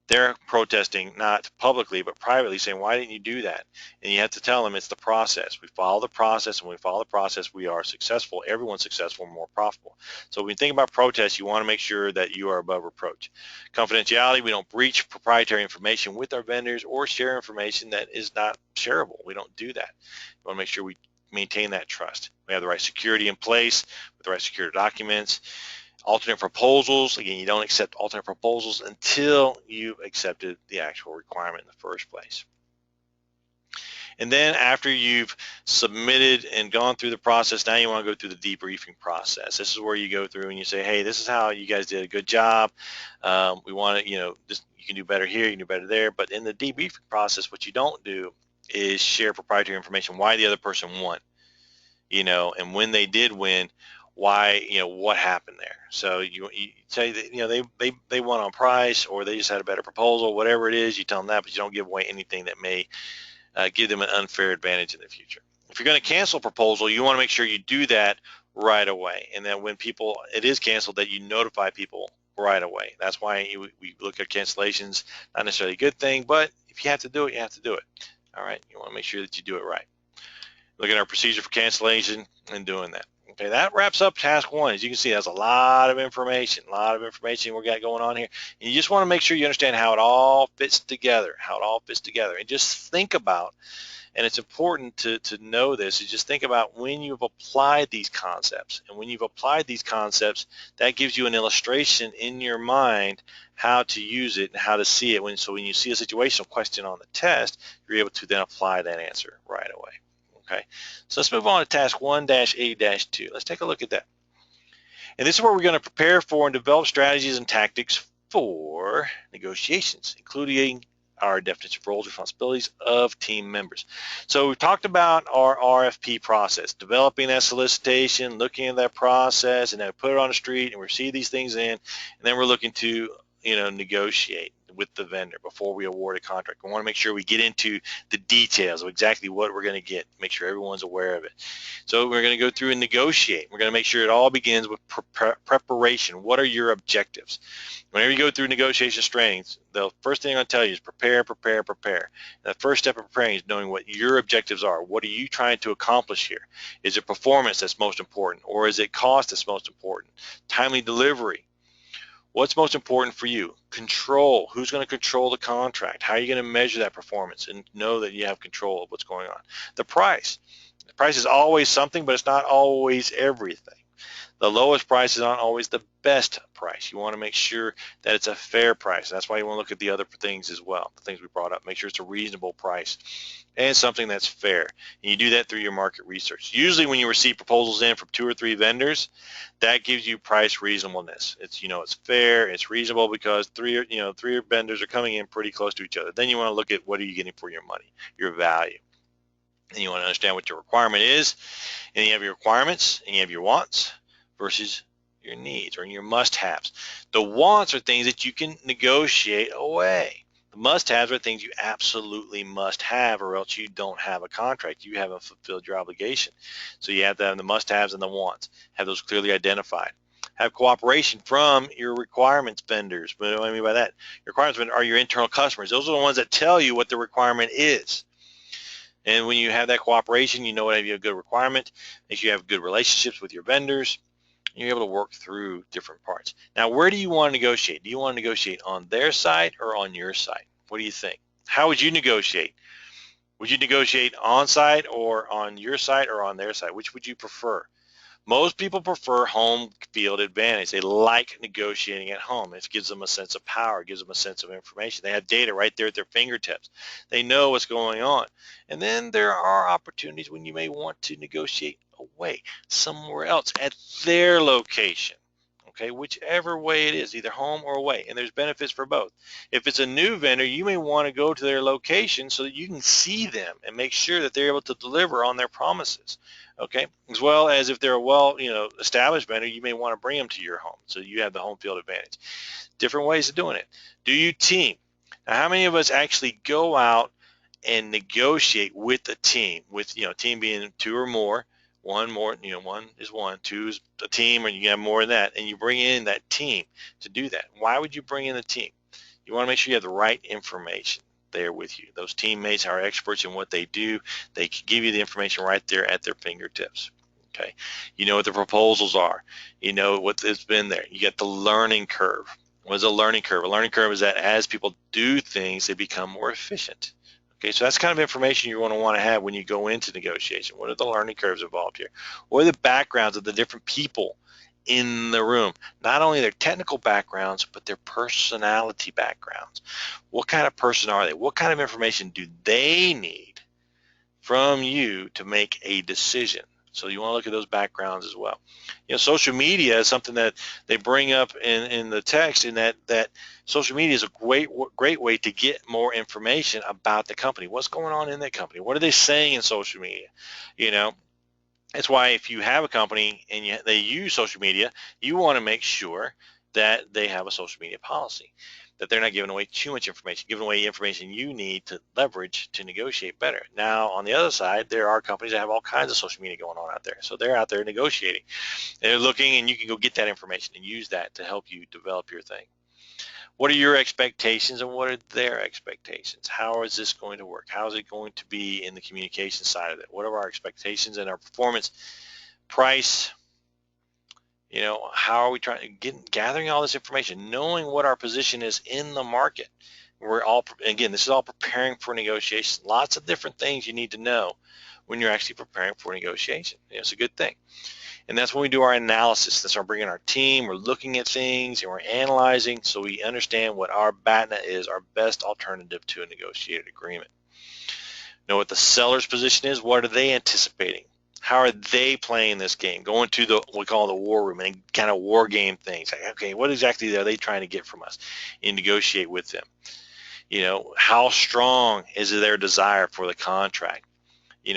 They're protesting, not publicly, but privately, saying, why didn't you do that? And you have to tell them it's the process. We follow the process, and when we follow the process, we are successful. Everyone's successful and more profitable. So when you think about protests, you want to make sure that you are above reproach. Confidentiality, we don't breach proprietary information with our vendors or share information that is not shareable. We don't do that. We want to make sure we maintain that trust. We have the right security in place with the right security documents. Alternate proposals, again, you don't accept alternate proposals until you've accepted the actual requirement in the first place. And then after you've submitted and gone through the process, now you want to go through the debriefing process. This is where you go through and you say, hey, this is how you guys did a good job. We want to, you can do better here, you can do better there. But in the debriefing process, what you don't do is share proprietary information, why the other person won, and when they did win, why, what happened there. So you say that, they won on price, or they just had a better proposal, whatever it is, you tell them that, but you don't give away anything that may give them an unfair advantage in the future. If you're going to cancel a proposal, you want to make sure you do that right away, and then when it is canceled, that you notify people right away. That's why we look at cancellations, not necessarily a good thing, but if you have to do it, you have to do it. All right, you want to make sure that you do it right. Look at our procedure for cancellation and doing that. Okay, that wraps up task one. As you can see, that's a lot of information we got going on here. And you just want to make sure you understand how it all fits together, And just think about, and it's important to know this, is just think about when you've applied these concepts. And when you've applied these concepts, that gives you an illustration in your mind how to use it and how to see it. So when you see a situational question on the test, you're able to then apply that answer right away. Okay, so let's move on to task 1-A-2. Let's take a look at that. And this is where we're going to prepare for and develop strategies and tactics for negotiations, including our definition of roles and responsibilities of team members. So we talked about our RFP process, developing that solicitation, looking at that process, and then put it on the street and receive these things in, and then we're looking to negotiate with the vendor before we award a contract. We want to make sure we get into the details of exactly what we're going to get, make sure everyone's aware of it. So we're going to go through and negotiate. We're going to make sure it all begins with preparation. What are your objectives? Whenever you go through negotiation trainings, the first thing I'll tell you is prepare, prepare, prepare. And the first step of preparing is knowing what your objectives are. What are you trying to accomplish here? Is it performance that's most important, or is it cost that's most important? Timely delivery. What's most important for you? Control. Who's going to control the contract? How are you going to measure that performance and know that you have control of what's going on? The price. The price is always something, but it's not always everything. The lowest price is not always the best price. You want to make sure that it's a fair price. That's why you want to look at the other things as well, the things we brought up. Make sure it's a reasonable price and something that's fair. And you do that through your market research. Usually when you receive proposals in from 2 or 3 vendors, that gives you price reasonableness. It's, it's fair, it's reasonable because three vendors are coming in pretty close to each other. Then you want to look at what are you getting for your money, your value. And you want to understand what your requirement is. And you have your requirements and you have your wants versus your needs or your must-haves. The wants are things that you can negotiate away. The must-haves are things you absolutely must have, or else you don't have a contract. You haven't fulfilled your obligation. So you have to have the must-haves and the wants. Have those clearly identified. Have cooperation from your requirements vendors. What do I mean by that? Your requirements vendors are your internal customers. Those are the ones that tell you what the requirement is. And when you have that cooperation, you know what have you a good requirement. Make sure you have good relationships with your vendors. You're able to work through different parts. Now, where do you want to negotiate? Do you want to negotiate on their side or on your side? What do you think? How would you negotiate? Would you negotiate on site or on your side or on their side? Which would you prefer? Most people prefer home field advantage. They like negotiating at home. It gives them a sense of power. It gives them a sense of information. They have data right there at their fingertips. They know what's going on. And then there are opportunities when you may want to negotiate away somewhere else at their location. Okay, whichever way it is, either home or away, and there's benefits for both. If it's a new vendor, you may want to go to their location so that you can see them and make sure that they're able to deliver on their promises. Okay, as well as if they're a established vendor, you may want to bring them to your home so you have the home field advantage. Different ways of doing it. Do you team? Now, how many of us actually go out and negotiate with a team? With team being 2 or more. One more, one is one, 2 is a team, or you have more than that, and you bring in that team to do that. Why would you bring in a team? You want to make sure you have the right information there with you. Those teammates are experts in what they do. They can give you the information right there at their fingertips. Okay, you know what the proposals are. You know what's been there. You get the learning curve. What is a learning curve? A learning curve is that as people do things, they become more efficient. Okay, so that's kind of information you want to have when you go into negotiation. What are the learning curves involved here? What are the backgrounds of the different people in the room? Not only their technical backgrounds, but their personality backgrounds. What kind of person are they? What kind of information do they need from you to make a decision? So you want to look at those backgrounds as well. Social media is something that they bring up in the text, in that social media is a great way to get more information about the company. What's going on in that company? What are they saying in social media? That's why if you have a company and they use social media, you want to make sure that they have a social media policy, that they're not giving away too much information, giving away information you need to leverage to negotiate better. Now, on the other side, there are companies that have all kinds of social media going on out there. So they're out there negotiating. They're looking, and you can go get that information and use that to help you develop your thing. What are your expectations and what are their expectations? How is this going to work? How is it going to be in the communication side of it? What are our expectations and our performance, price? How are we gathering all this information, knowing what our position is in the market? Again, this is all preparing for negotiation. Lots of different things you need to know when you're actually preparing for negotiation. It's a good thing. And that's when we do our analysis. That's our bringing our team. We're looking at things and we're analyzing so we understand what our BATNA is, our best alternative to a negotiated agreement. Know what the seller's position is. What are they anticipating? How are they playing this game? Going to what we call the war room and kind of war game things. Like, okay, what exactly are they trying to get from us and negotiate with them? How strong is their desire for the contract?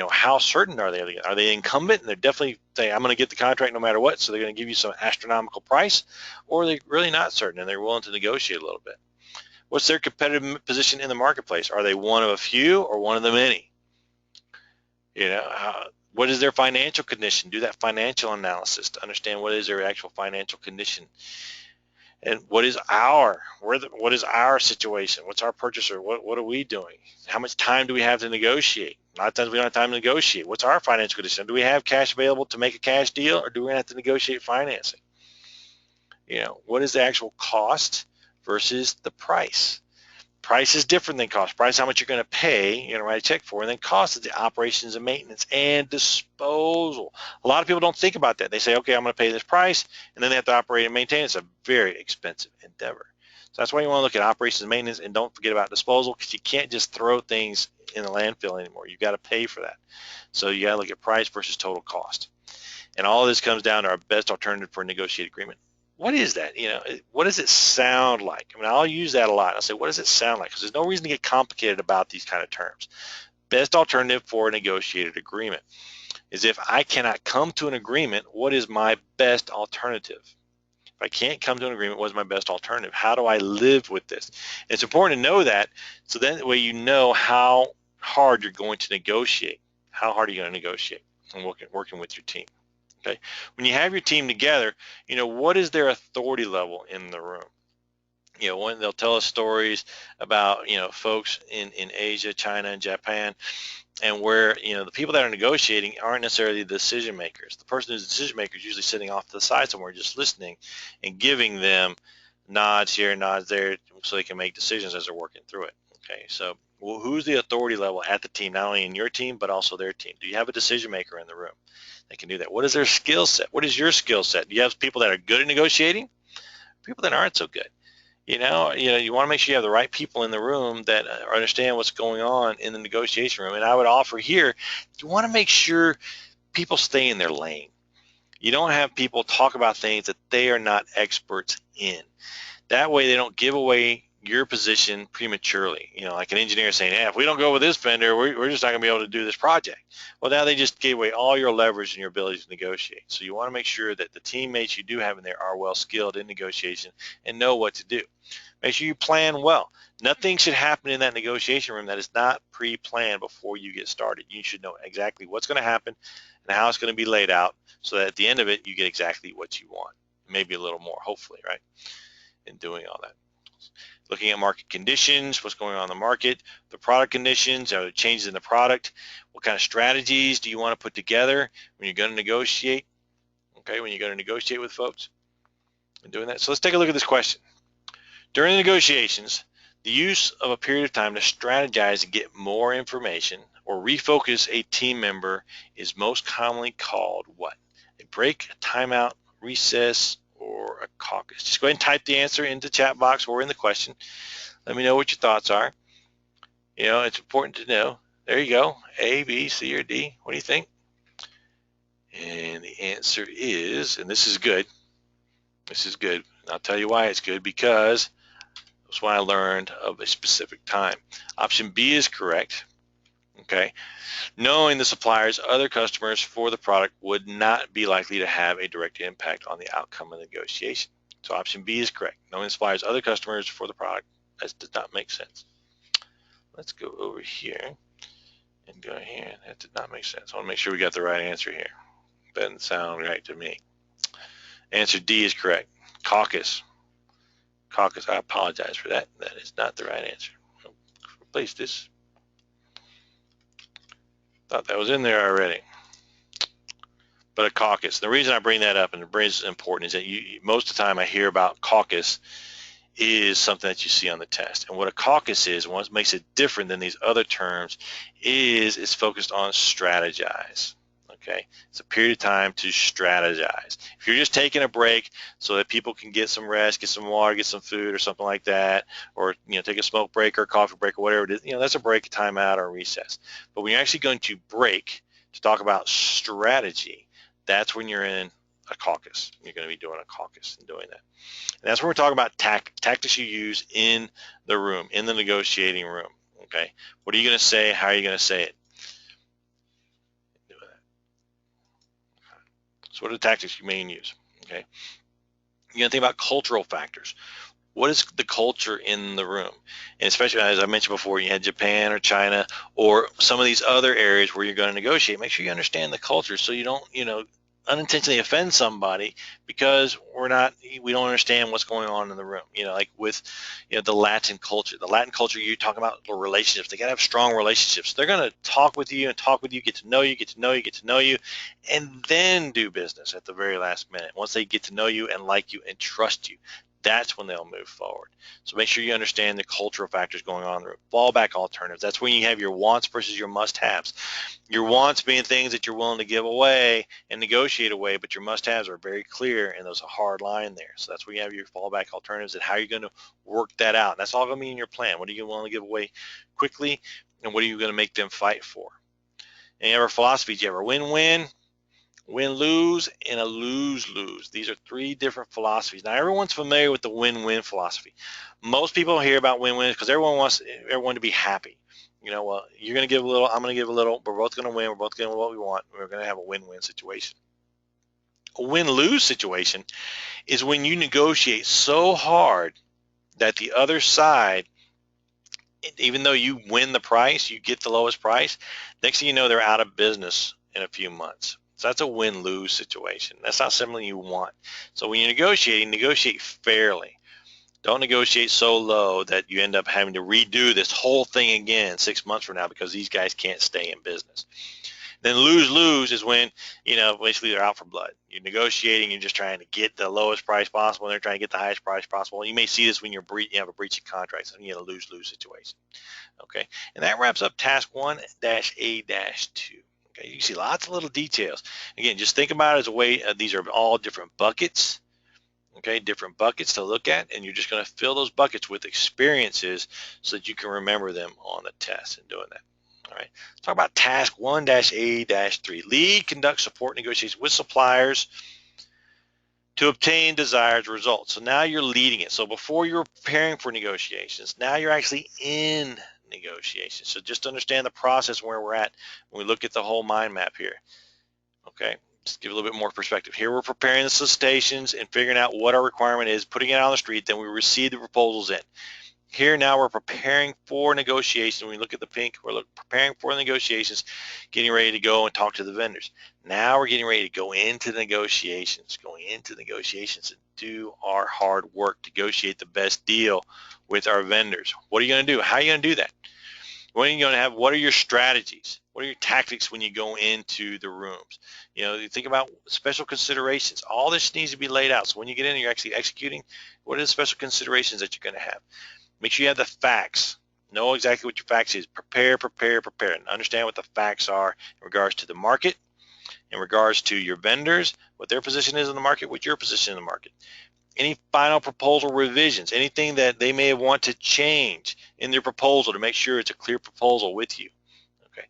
How certain are they? Are they incumbent and they're definitely saying, I'm going to get the contract no matter what, so they're going to give you some astronomical price, or are they really not certain and they're willing to negotiate a little bit? What's their competitive position in the marketplace? Are they one of a few or one of the many? What is their financial condition? Do that financial analysis to understand what is their actual financial condition. And what is our situation? What's our purchaser? What are we doing? How much time do we have to negotiate? A lot of times we don't have time to negotiate. What's our financial condition? Do we have cash available to make a cash deal, or do we have to negotiate financing? What is the actual cost versus the price? Price is different than cost. Price is how much you're going to pay, write a check for, and then cost is the operations and maintenance and disposal. A lot of people don't think about that. They say, okay, I'm going to pay this price, and then they have to operate and maintain. It's a very expensive endeavor. So that's why you want to look at operations and maintenance, and don't forget about disposal, because you can't just throw things in the landfill anymore. You've got to pay for that. So you got to look at price versus total cost. And all of this comes down to our best alternative for a negotiated agreement. What is that? What does it sound like? I'll use that a lot. I'll say, what does it sound like? Because there's no reason to get complicated about these kind of terms. Best alternative for a negotiated agreement is, if I cannot come to an agreement, what is my best alternative? If I can't come to an agreement, what is my best alternative? How do I live with this? And it's important to know that, so then that way you know how hard you're going to negotiate. How hard are you going to negotiate and working with your team? Okay. When you have your team together, what is their authority level in the room? When they'll tell us stories about, folks in Asia, China, and Japan, and where, the people that are negotiating aren't necessarily the decision makers. The person who's the decision maker is usually sitting off to the side somewhere, just listening and giving them nods here, nods there, so they can make decisions as they're working through it. Okay. So, who's the authority level at the team, not only in your team, but also their team? Do you have a decision maker in the room that can do that? What is their skill set? What is your skill set? Do you have people that are good at negotiating? People that aren't so good? You want to make sure you have the right people in the room that understand what's going on in the negotiation room. And I would offer here, you want to make sure people stay in their lane. You don't have people talk about things that they are not experts in. That way they don't give away your position prematurely. Like an engineer saying, hey, if we don't go with this vendor, we're just not going to be able to do this project. Well, now they just gave away all your leverage and your ability to negotiate. So you want to make sure that the teammates you do have in there are well skilled in negotiation and know what to do. Make sure you plan well. Nothing should happen in that negotiation room that is not pre-planned before you get started. You should know exactly what's going to happen and how it's going to be laid out, so that at the end of it, you get exactly what you want. Maybe a little more, hopefully, right? In doing all that. Looking at market conditions, what's going on in the market, the product conditions, are there changes in the product, what kind of strategies do you want to put together when you're going to negotiate, okay, when you're going to negotiate with folks and doing that. So let's take a look at this question. During the negotiations, the use of a period of time to strategize and get more information or refocus a team member is most commonly called what? A break, a timeout, recess, or a caucus? Just go ahead and type the answer into the chat box or in the question. Let me know what your thoughts are. It's important to know. There you go. A, B, C, or D. What do you think? And the answer is, and this is good. This is good. I'll tell you why it's good, because that's why I learned of a specific time. Option B is correct. Okay. Knowing the supplier's other customers for the product would not be likely to have a direct impact on the outcome of the negotiation. So option B is correct. Knowing the supplier's other customers for the product, that does not make sense. Let's go over here and go here. That did not make sense. I want to make sure we got the right answer here. Doesn't sound right to me. Answer D is correct. Caucus. Caucus, I apologize for that. That is not the right answer. I'll replace this. Thought that was in there already. But a caucus. The reason I bring that up, and the reason it's important, is that most of the time I hear about caucus is something that you see on the test. And what a caucus is, and what makes it different than these other terms, is it's focused on strategize. Okay, it's a period of time to strategize. If you're just taking a break so that people can get some rest, get some water, get some food or something like that, or take a smoke break or a coffee break or whatever it is, that's a break, a timeout, or a recess. But when you're actually going to break to talk about strategy, that's when you're in a caucus. You're going to be doing a caucus and doing that. And that's when we're talking about tactics you use in the room, in the negotiating room. Okay, what are you going to say? How are you going to say it? So what are the tactics you may use? Okay, you got to think about cultural factors. What is the culture in the room? And especially, as I mentioned before, you had Japan or China or some of these other areas where you're going to negotiate. Make sure you understand the culture so you don't, unintentionally offend somebody because we don't understand what's going on in the room. Like with, the Latin culture. The Latin culture, you're talking about the relationships. They got to have strong relationships. They're going to talk with you, get to know you, get to know you, get to know you, and then do business at the very last minute. Once they get to know you and like you and trust you, that's when they'll move forward. So make sure you understand the cultural factors going on. The fallback alternatives. That's when you have your wants versus your must-haves. Your wants being things that you're willing to give away and negotiate away, but your must-haves are very clear, and there's a hard line there. So that's where you have your fallback alternatives and how you're going to work that out. And that's all going to be in your plan. What are you willing to give away quickly, and what are you going to make them fight for? And you have our philosophies. You have a win-win, win-lose, and a lose-lose. These are three different philosophies. Now, everyone's familiar with the win-win philosophy. Most people hear about win-wins because everyone wants everyone to be happy. Well, you're going to give a little, I'm going to give a little. We're both going to win. We're both getting what we want. We're going to have a win-win situation. A win-lose situation is when you negotiate so hard that the other side, even though you win the price, you get the lowest price, next thing you know, they're out of business in a few months. So that's a win-lose situation. That's not something you want. So when you're negotiating, negotiate fairly. Don't negotiate so low that you end up having to redo this whole thing again 6 months from now because these guys can't stay in business. Then lose-lose is when, basically they're out for blood. You're negotiating, you're just trying to get the lowest price possible, and they're trying to get the highest price possible. You may see this when you have a breach of contract, so you have a lose-lose situation. Okay, and that wraps up task 1-A-2. Okay, you see lots of little details. Again, just think about it as a way, these are all different buckets. Okay, different buckets to look at, and you're just going to fill those buckets with experiences so that you can remember them on the test and doing that. All right, let's talk about task 1-A-3. Lead, conduct, support negotiations with suppliers to obtain desired results. So now you're leading it. So before you're preparing for negotiations, now you're actually in negotiations. So just understand the process where we're at when we look at the whole mind map here. Okay, just give a little bit more perspective. Here we're preparing the solicitations and figuring out what our requirement is, putting it out on the street, then we receive the proposals in. Here now we're preparing for negotiations. When we look at the pink, we're preparing for negotiations, getting ready to go and talk to the vendors. Now we're getting ready to go into the negotiations, and do our hard work, negotiate the best deal with our vendors. What are you going to do? How are you going to do that? What are you going to have? What are your strategies? What are your tactics when you go into the rooms? You think about special considerations. All this needs to be laid out. So when you get in, you're actually executing. What are the special considerations that you're going to have? Make sure you have the facts. Know exactly what your facts is. Prepare, and understand what the facts are in regards to the market, in regards to your vendors, what their position is in the market, what your position in the market. Any final proposal revisions, anything that they may want to change in their proposal to make sure it's a clear proposal with you. Okay.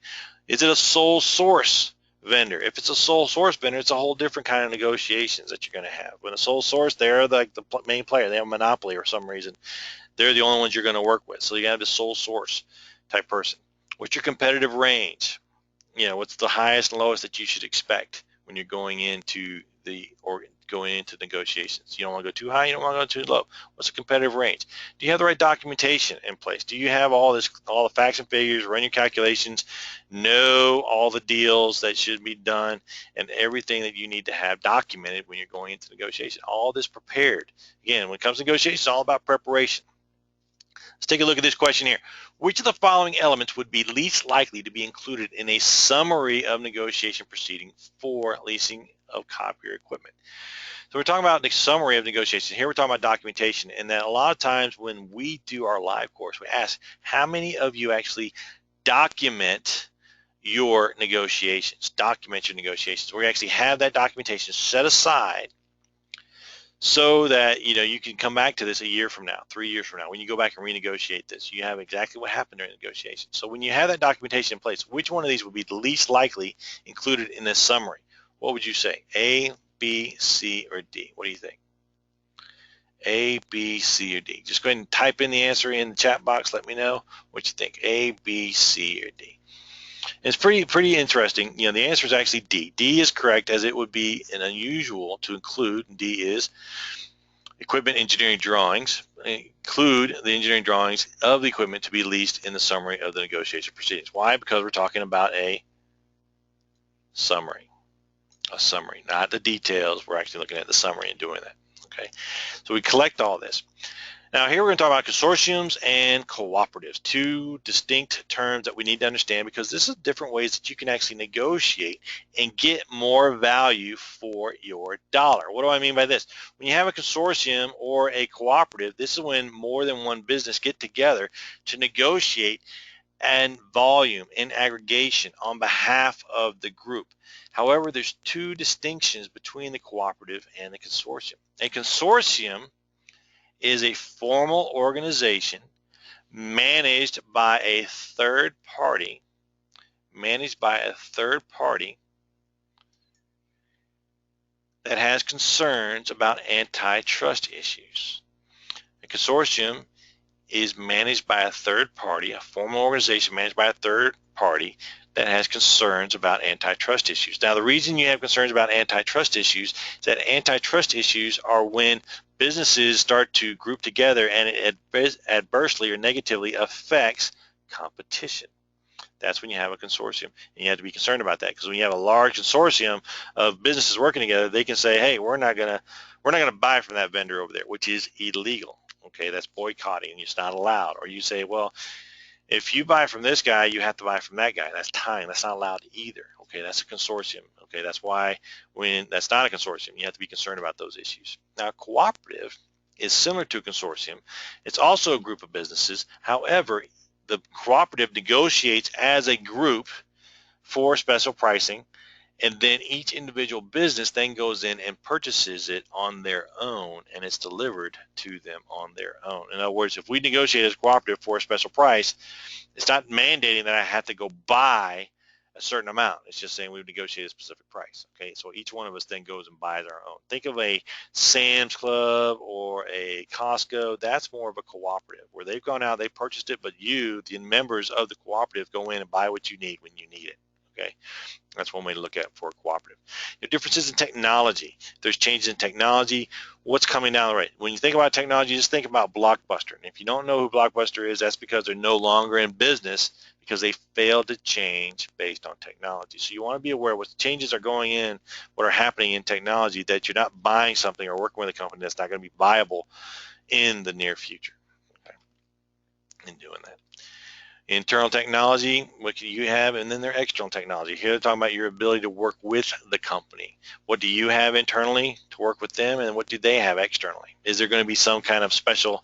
Is it a sole source vendor? If it's a sole source vendor, it's a whole different kind of negotiations that you're going to have. When a sole source, they're like the main player. They have a monopoly for some reason. They're the only ones you're going to work with. So you have the sole source type person. What's your competitive range? What's the highest and lowest that you should expect when you're going into negotiations? You don't want to go too high, you don't want to go too low. What's the competitive range? Do you have the right documentation in place? Do you have all the facts and figures, run your calculations, know all the deals that should be done, and everything that you need to have documented when you're going into negotiation? All this prepared. Again, when it comes to negotiation, it's all about preparation. Let's take a look at this question here. Which of the following elements would be least likely to be included in a summary of negotiation proceeding for leasing of copier equipment? So we're talking about the summary of negotiation. Here we're talking about documentation, and that a lot of times when we do our live course, we ask how many of you actually document your negotiations, We actually have that documentation set aside so that you can come back to this a year from now, 3 years from now, when you go back and renegotiate this. You have exactly what happened during the negotiation. So when you have that documentation in place, which one of these would be the least likely included in this summary? What would you say? A, B, C, or D? What do you think? A, B, C, or D? Just go ahead and type in the answer in the chat box. Let me know what you think. A, B, C, or D. It's pretty interesting. The answer is actually D. D is correct, as it would be an unusual to include. D is equipment engineering drawings. Include the engineering drawings of the equipment to be leased in the summary of the negotiation proceedings. Why? Because we're talking about a summary. A summary, not the details. We're actually looking at the summary and doing that. Okay, so we collect all this. Now here we're going to talk about consortiums and cooperatives, two distinct terms that we need to understand, because this is different ways that you can actually negotiate and get more value for your dollar. What do I mean by this? When you have a consortium or a cooperative, this is when more than one business get together to negotiate and volume in aggregation on behalf of the group. However, there's two distinctions between the cooperative and the consortium. A consortium is a formal organization managed by a third party, that has concerns about antitrust issues. A consortium is managed by a third party, a formal organization managed by a third party that has concerns about antitrust issues. Now, the reason you have concerns about antitrust issues is that antitrust issues are when businesses start to group together and it adversely or negatively affects competition. That's when you have a consortium, and you have to be concerned about that, because when you have a large consortium of businesses working together, they can say, hey, we're not gonna buy from that vendor over there, which is illegal. Okay, that's boycotting, and it's not allowed. Or you say, well, if you buy from this guy, you have to buy from that guy. That's tying. That's not allowed either. Okay, that's a consortium. Okay, that's why when that's not a consortium, you have to be concerned about those issues. Now, a cooperative is similar to a consortium. It's also a group of businesses. However, the cooperative negotiates as a group for special pricing, and then each individual business then goes in and purchases it on their own, and it's delivered to them on their own. In other words, if we negotiate as a cooperative for a special price, it's not mandating that I have to go buy a certain amount. It's just saying we've negotiated a specific price. Okay, so each one of us then goes and buys our own. Think of a Sam's Club or a Costco. That's more of a cooperative, where they've gone out, they've purchased it, but you, the members of the cooperative, go in and buy what you need when you need it. Okay, that's one way to look at it for a cooperative. The differences in technology. There's changes in technology. What's coming down the road? When you think about technology, just think about Blockbuster. And if you don't know who Blockbuster is, that's because they're no longer in business, because they failed to change based on technology. So you want to be aware what changes are going in, what are happening in technology, that you're not buying something or working with a company that's not going to be viable in the near future. Okay, in doing that. Internal technology, what do you have? And then their external technology. Here they're talking about your ability to work with the company. What do you have internally to work with them, and what do they have externally? Is there going to be some kind of special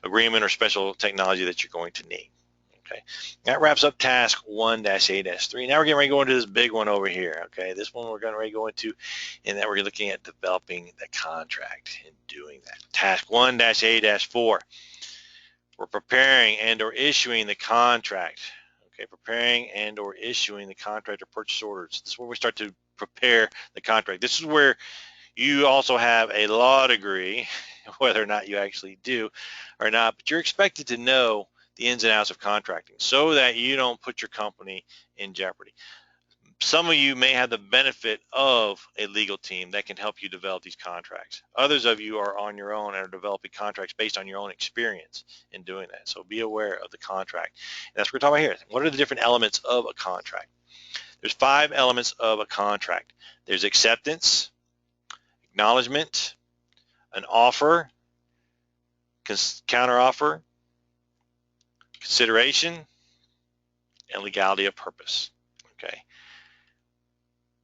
agreement or special technology that you're going to need? Okay, that wraps up task 1-A-3. Now we're getting ready to go into this big one over here. Okay, this one we're going to go into, and then we're looking at developing the contract and doing that. Task 1-A-4. We're preparing and or issuing the contract. Okay, preparing and or issuing the contract or purchase orders. This is where we start to prepare the contract. This is where you also have a law degree, whether or not you actually do or not, but you're expected to know the ins and outs of contracting so that you don't put your company in jeopardy. Some of you may have the benefit of a legal team that can help you develop these contracts. Others of you are on your own and are developing contracts based on your own experience in doing that. So be aware of the contract. And that's what we're talking about here. What are the different elements of a contract? There's 5 elements of a contract. There's acceptance, acknowledgement, an offer, counteroffer, consideration, and legality of purpose. Okay.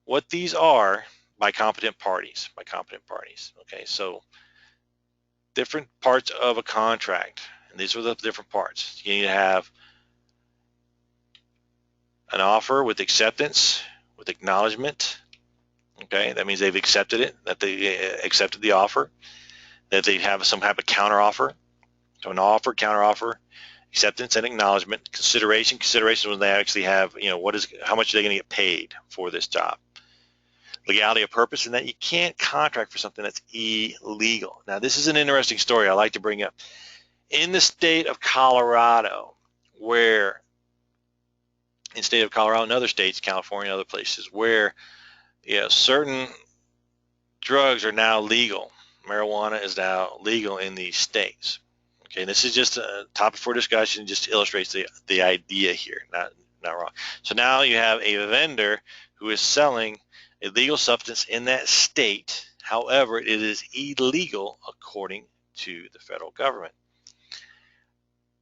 What these are by competent parties. Okay, so different parts of a contract, and these are the different parts. You need to have an offer with acceptance, with acknowledgement. Okay, that means they've accepted it, that they accepted the offer, that they have some type of counteroffer. So an offer, counteroffer, acceptance, and acknowledgement. Consideration is when they actually have, how much are they going to get paid for this job. Legality of purpose, and that you can't contract for something that's illegal. Now, this is an interesting story I like to bring up. In the state of Colorado, where in the state of Colorado and other states, California and other places, where certain drugs are now legal. Marijuana is now legal in these states. Okay, and this is just a topic for discussion, just illustrates the idea here, not wrong. So now you have a vendor who is selling a legal substance in that state. However, it is illegal according to the federal government.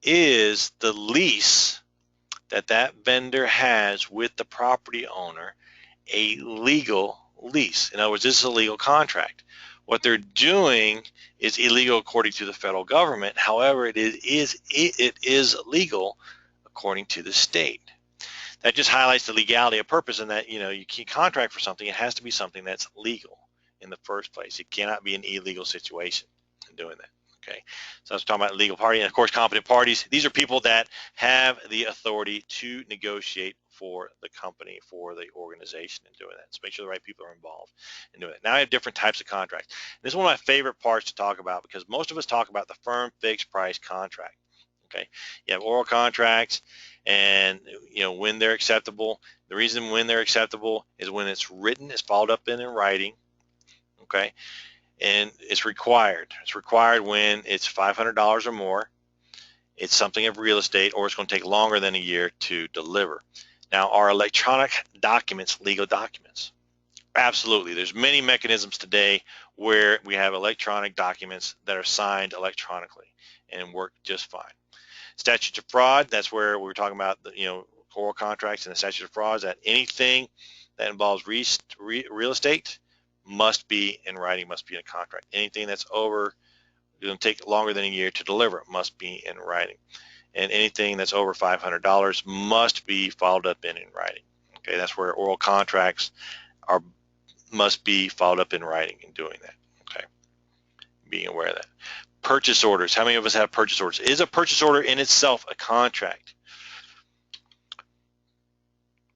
Is the lease that vendor has with the property owner a legal lease? In other words, this is a legal contract. What they're doing is illegal according to the federal government. However, it is legal according to the state. That just highlights the legality of purpose, and that you can't contract for something. It has to be something that's legal in the first place. It cannot be an illegal situation in doing that. Okay, so that's talking about legal party, and of course, competent parties. These are people that have the authority to negotiate for the company, for the organization, in doing that. So make sure the right people are involved in doing it. Now I have different types of contracts. This is one of my favorite parts to talk about, because most of us talk about the firm fixed price contract. Okay, you have oral contracts, and when they're acceptable. The reason when they're acceptable is when it's written, it's followed up in writing. Okay, and it's required. It's required when it's $500 or more. It's something of real estate, or it's going to take longer than a year to deliver. Now, are electronic documents legal documents? Absolutely. There's many mechanisms today where we have electronic documents that are signed electronically and work just fine. Statutes of fraud, that's where we were talking about the oral contracts and the statute of frauds, that anything that involves real estate must be in writing, must be in a contract. Anything that's over, going to take longer than a year to deliver, must be in writing. And anything that's over $500 must be followed up in writing. Okay, that's where oral contracts must be followed up in writing in doing that. Okay, being aware of that. Purchase orders. How many of us have purchase orders? Is a purchase order in itself a contract?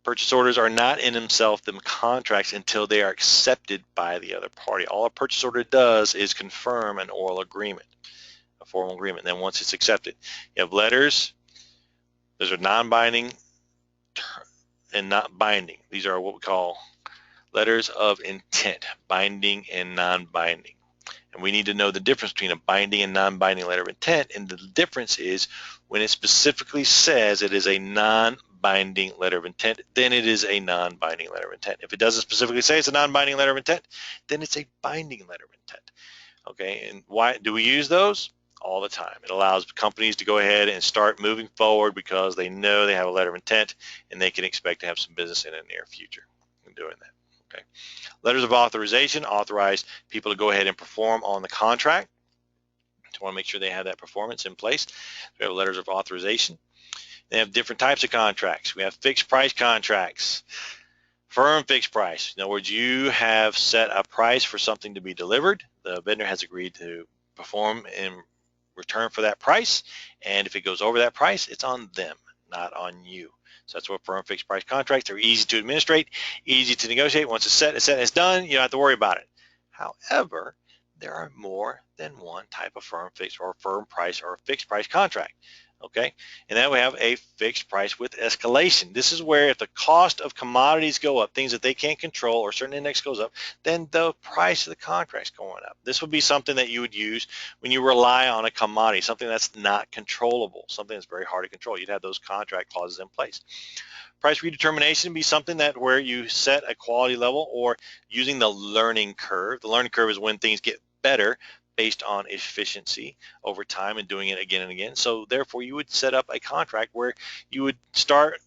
Purchase orders are not in themselves them contracts until they are accepted by the other party. All a purchase order does is confirm an oral agreement, a formal agreement. Then once it's accepted, you have letters. Those are non-binding and not binding. These are what we call letters of intent, binding and non-binding. And we need to know the difference between a binding and non-binding letter of intent. And the difference is when it specifically says it is a non-binding letter of intent, then it is a non-binding letter of intent. If it doesn't specifically say it's a non-binding letter of intent, then it's a binding letter of intent. Okay, and why do we use those? All the time. It allows companies to go ahead and start moving forward because they know they have a letter of intent and they can expect to have some business in the near future in doing that. Okay. Letters of authorization authorize people to go ahead and perform on the contract. So we want to make sure they have that performance in place. We have letters of authorization. They have different types of contracts. We have fixed price contracts, firm fixed price. In other words, you have set a price for something to be delivered. The vendor has agreed to perform in return for that price, and if it goes over that price, it's on them, not on you. So that's what firm fixed price contracts are. Easy to administrate, easy to negotiate. Once it's set, it's done. You don't have to worry about it. However, there are more than one type of firm fixed or firm price or fixed price contract. Okay, and then we have a fixed price with escalation. This is where if the cost of commodities go up, things that they can't control, or certain index goes up, then the price of the contract's going up. This would be something that you would use when you rely on a commodity, something that's not controllable, something that's very hard to control. You'd have those contract clauses in place. Price redetermination would be something that where you set a quality level or using the learning curve. The learning curve is when things get better based on efficiency over time and doing it again and again. So therefore you would set up a contract where you would start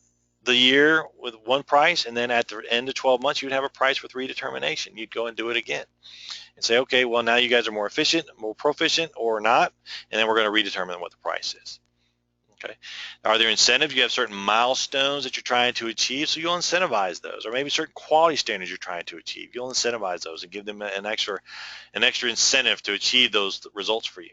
the year with one price, and then at the end of 12 months you would have a price with redetermination. You'd go and do it again and say, okay, well, now you guys are more efficient, more proficient, or not, and then we're going to redetermine what the price is. Okay. Are there incentives? You have certain milestones that you're trying to achieve, so you'll incentivize those, or maybe certain quality standards you're trying to achieve. You'll incentivize those and give them an extra incentive to achieve those results for you.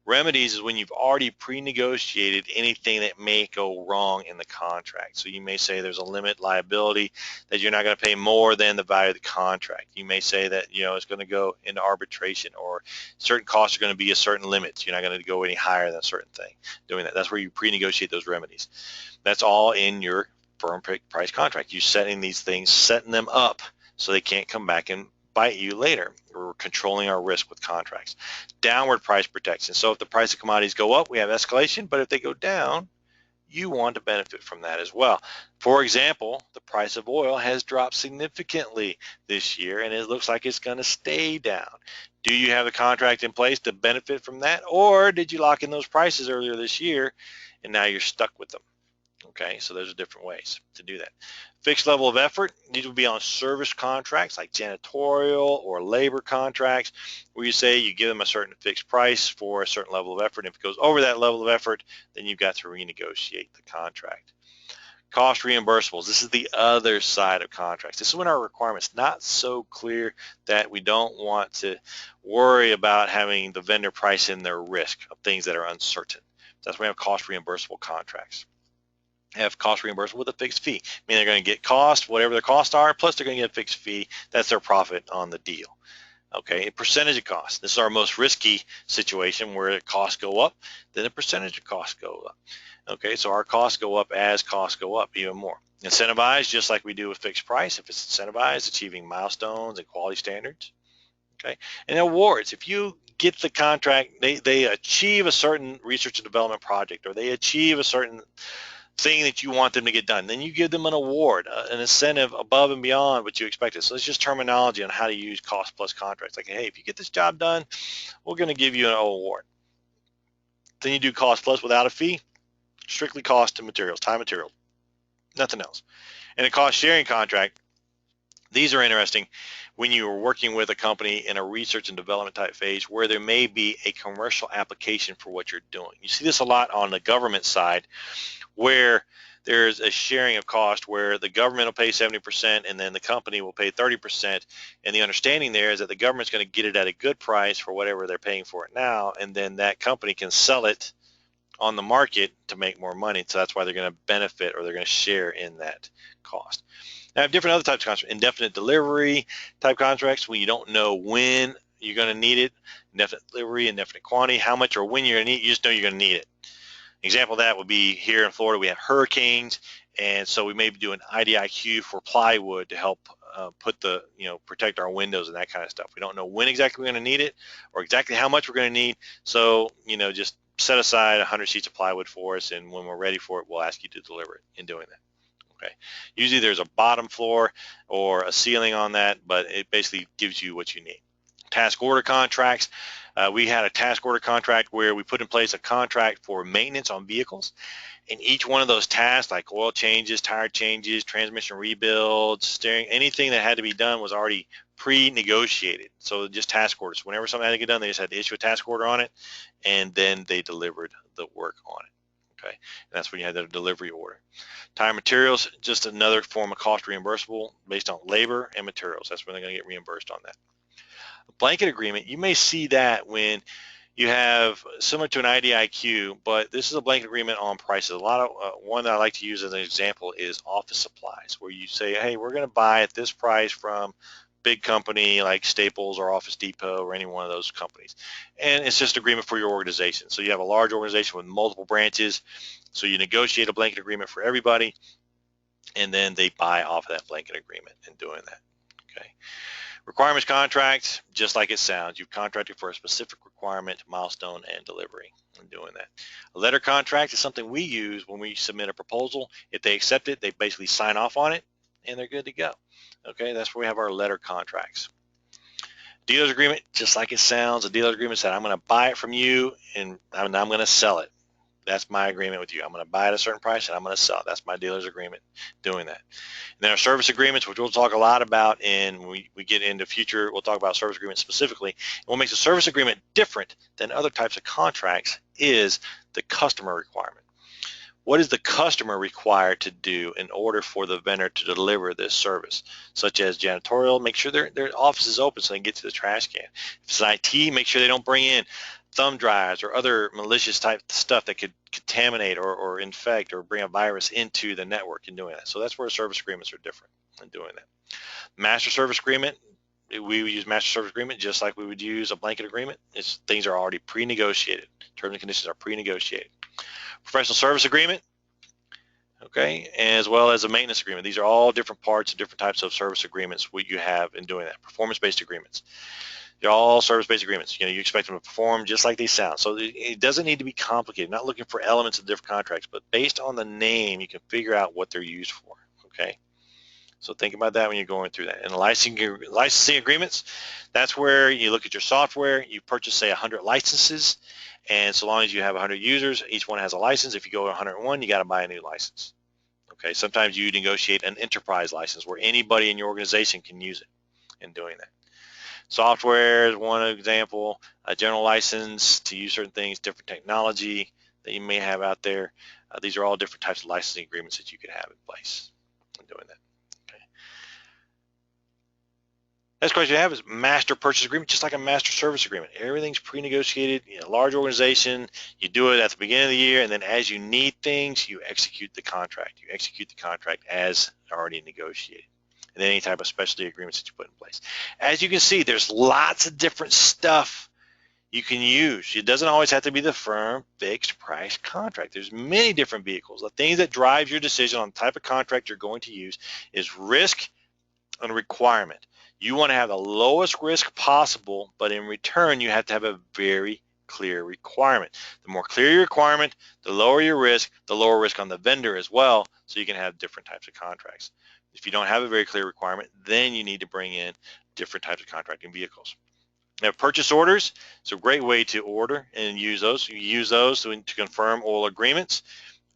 Remedies is when you've already pre-negotiated anything that may go wrong in the contract. So you may say there's a limit liability that you're not going to pay more than the value of the contract. You may say that it's going to go into arbitration, or certain costs are going to be a certain limit. You're not going to go any higher than a certain thing. Doing that, that's where you pre-negotiate those remedies. That's all in your firm price contract. You setting these things, setting them up so they can't come back and bite you later. We're controlling our risk with contracts. Downward price protection. So if the price of commodities go up, we have escalation, but if they go down, you want to benefit from that as well. For example, the price of oil has dropped significantly this year, and it looks like it's going to stay down. Do you have the contract in place to benefit from that, or did you lock in those prices earlier this year and now you're stuck with them? Okay, so those are different ways to do that. Fixed level of effort, these would be on service contracts like janitorial or labor contracts, where you say you give them a certain fixed price for a certain level of effort. If it goes over that level of effort, then you've got to renegotiate the contract. Cost reimbursables, this is the other side of contracts. This is when our requirement's not so clear that we don't want to worry about having the vendor price in their risk of things that are uncertain. That's why we have cost reimbursable contracts. Have cost reimbursable with a fixed fee. I mean, they're going to get cost, whatever their costs are, plus they're going to get a fixed fee. That's their profit on the deal. Okay, a percentage of cost. This is our most risky situation where costs go up, then the percentage of costs go up. Okay, so our costs go up as costs go up even more. Incentivized, just like we do with fixed price. If it's incentivized, achieving milestones and quality standards. Okay, and awards. If you get the contract, they achieve a certain research and development project, or they achieve a certain thing that you want them to get done, then you give them an award, an incentive above and beyond what you expected. So it's just terminology on how to use cost plus contracts. Like, hey, if you get this job done, we're going to give you an award. Then you do cost plus without a fee, strictly cost and materials, time material, nothing else. And a cost sharing contract, these are interesting when you are working with a company in a research and development type phase where there may be a commercial application for what you're doing. You see this a lot on the government side, where there's a sharing of cost where the government will pay 70% and then the company will pay 30%. And the understanding there is that the government's going to get it at a good price for whatever they're paying for it now, and then that company can sell it on the market to make more money. So that's why they're going to benefit, or they're going to share in that cost. Now, I have different other types of contracts. Indefinite delivery type contracts, when you don't know when you're going to need it. Indefinite delivery, indefinite quantity, how much or when you're going to need it, you just know you're going to need it. Example of that would be here in Florida, we have hurricanes, and so we may be doing IDIQ for plywood to help protect our windows and that kind of stuff. We don't know when exactly we're going to need it or exactly how much we're going to need, so just set aside 100 sheets of plywood for us, and when we're ready for it, we'll ask you to deliver it in doing that. Okay. Usually there's a bottom floor or a ceiling on that, but it basically gives you what you need. Task order contracts. We had a task order contract where we put in place a contract for maintenance on vehicles, and each one of those tasks, like oil changes, tire changes, transmission rebuilds, steering, anything that had to be done was already pre-negotiated. So just task orders. Whenever something had to get done, they just had to issue a task order on it, and then they delivered the work on it. Okay, and that's when you had the delivery order. Time materials, just another form of cost reimbursable based on labor and materials. That's when they're going to get reimbursed on that. A blanket agreement, you may see that when you have similar to an IDIQ, but this is a blanket agreement on prices. A lot of one that I like to use as an example is office supplies, where you say, hey, we're going to buy at this price from big company like Staples or Office Depot or any one of those companies, and it's just agreement for your organization. So you have a large organization with multiple branches, so you negotiate a blanket agreement for everybody, and then they buy off of that blanket agreement in doing that. Okay. Requirements contracts, just like it sounds. You've contracted for a specific requirement, milestone, and delivery in doing that. A letter contract is something we use when we submit a proposal. If they accept it, they basically sign off on it, and they're good to go. Okay, that's where we have our letter contracts. Dealer's agreement, just like it sounds. A dealer's agreement said, I'm going to buy it from you, and I'm going to sell it. That's my agreement with you. I'm going to buy it at a certain price, and I'm going to sell it. That's my dealer's agreement doing that. And then our service agreements, which we'll talk a lot about, and we get into future, we'll talk about service agreements specifically. And what makes a service agreement different than other types of contracts is the customer requirement. What is the customer required to do in order for the vendor to deliver this service, such as janitorial? Make sure their office is open so they can get to the trash can. If it's IT, make sure they don't bring in thumb drives or other malicious type stuff that could contaminate or infect or bring a virus into the network in doing that. So that's where service agreements are different in doing that. Master service agreement, we would use master service agreement just like we would use a blanket agreement. Things are already pre-negotiated. Terms and conditions are pre-negotiated. Professional service agreement. okay, as well as a maintenance agreement. These are all different parts of different types of service agreements what you have in doing that. Performance-based agreements. They're all service-based agreements. You expect them to perform just like they sound. So it doesn't need to be complicated. Not looking for elements of different contracts, but based on the name, you can figure out what they're used for, okay? So think about that when you're going through that. And licensing agreements, that's where you look at your software, you purchase, say, 100 licenses, and so long as you have 100 users, each one has a license. If you go to 101, you got to buy a new license. Okay, sometimes you negotiate an enterprise license where anybody in your organization can use it in doing that. Software is one example, a general license to use certain things, different technology that you may have out there. These are all different types of licensing agreements that you could have in place in doing that. Okay. Next question you have is master purchase agreement, just like a master service agreement. Everything's pre-negotiated. Large organization, you do it at the beginning of the year, and then as you need things, you execute the contract. You execute the contract as already negotiated. And then any type of specialty agreements that you put in place. As you can see, there's lots of different stuff you can use. It doesn't always have to be the firm fixed price contract. There's many different vehicles. The thing that drives your decision on the type of contract you're going to use is risk and requirement. You want to have the lowest risk possible, but in return, you have to have a very clear requirement. The more clear your requirement, the lower your risk, the lower risk on the vendor as well, so you can have different types of contracts. If you don't have a very clear requirement, then you need to bring in different types of contracting vehicles. Now, purchase orders, it's a great way to order and use those. You use those to confirm all agreements,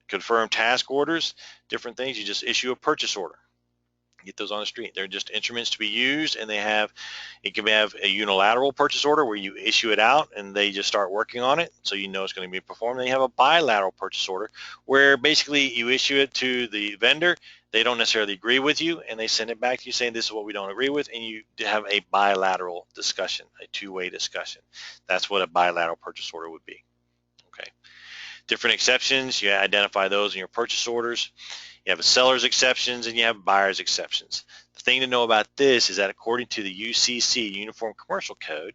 confirm task orders, different things. You just issue a purchase order. Get those on the street. They're just instruments to be used, and it can have a unilateral purchase order where you issue it out and they just start working on it, so you know it's going to be performed. Then you have a bilateral purchase order where basically you issue it to the vendor. They don't necessarily agree with you, and they send it back to you saying this is what we don't agree with, and you have a bilateral discussion, a two-way discussion. That's what a bilateral purchase order would be. Okay. Different exceptions, you identify those in your purchase orders. You have a seller's exceptions and you have buyer's exceptions. The thing to know about this is that according to the UCC, Uniform Commercial Code,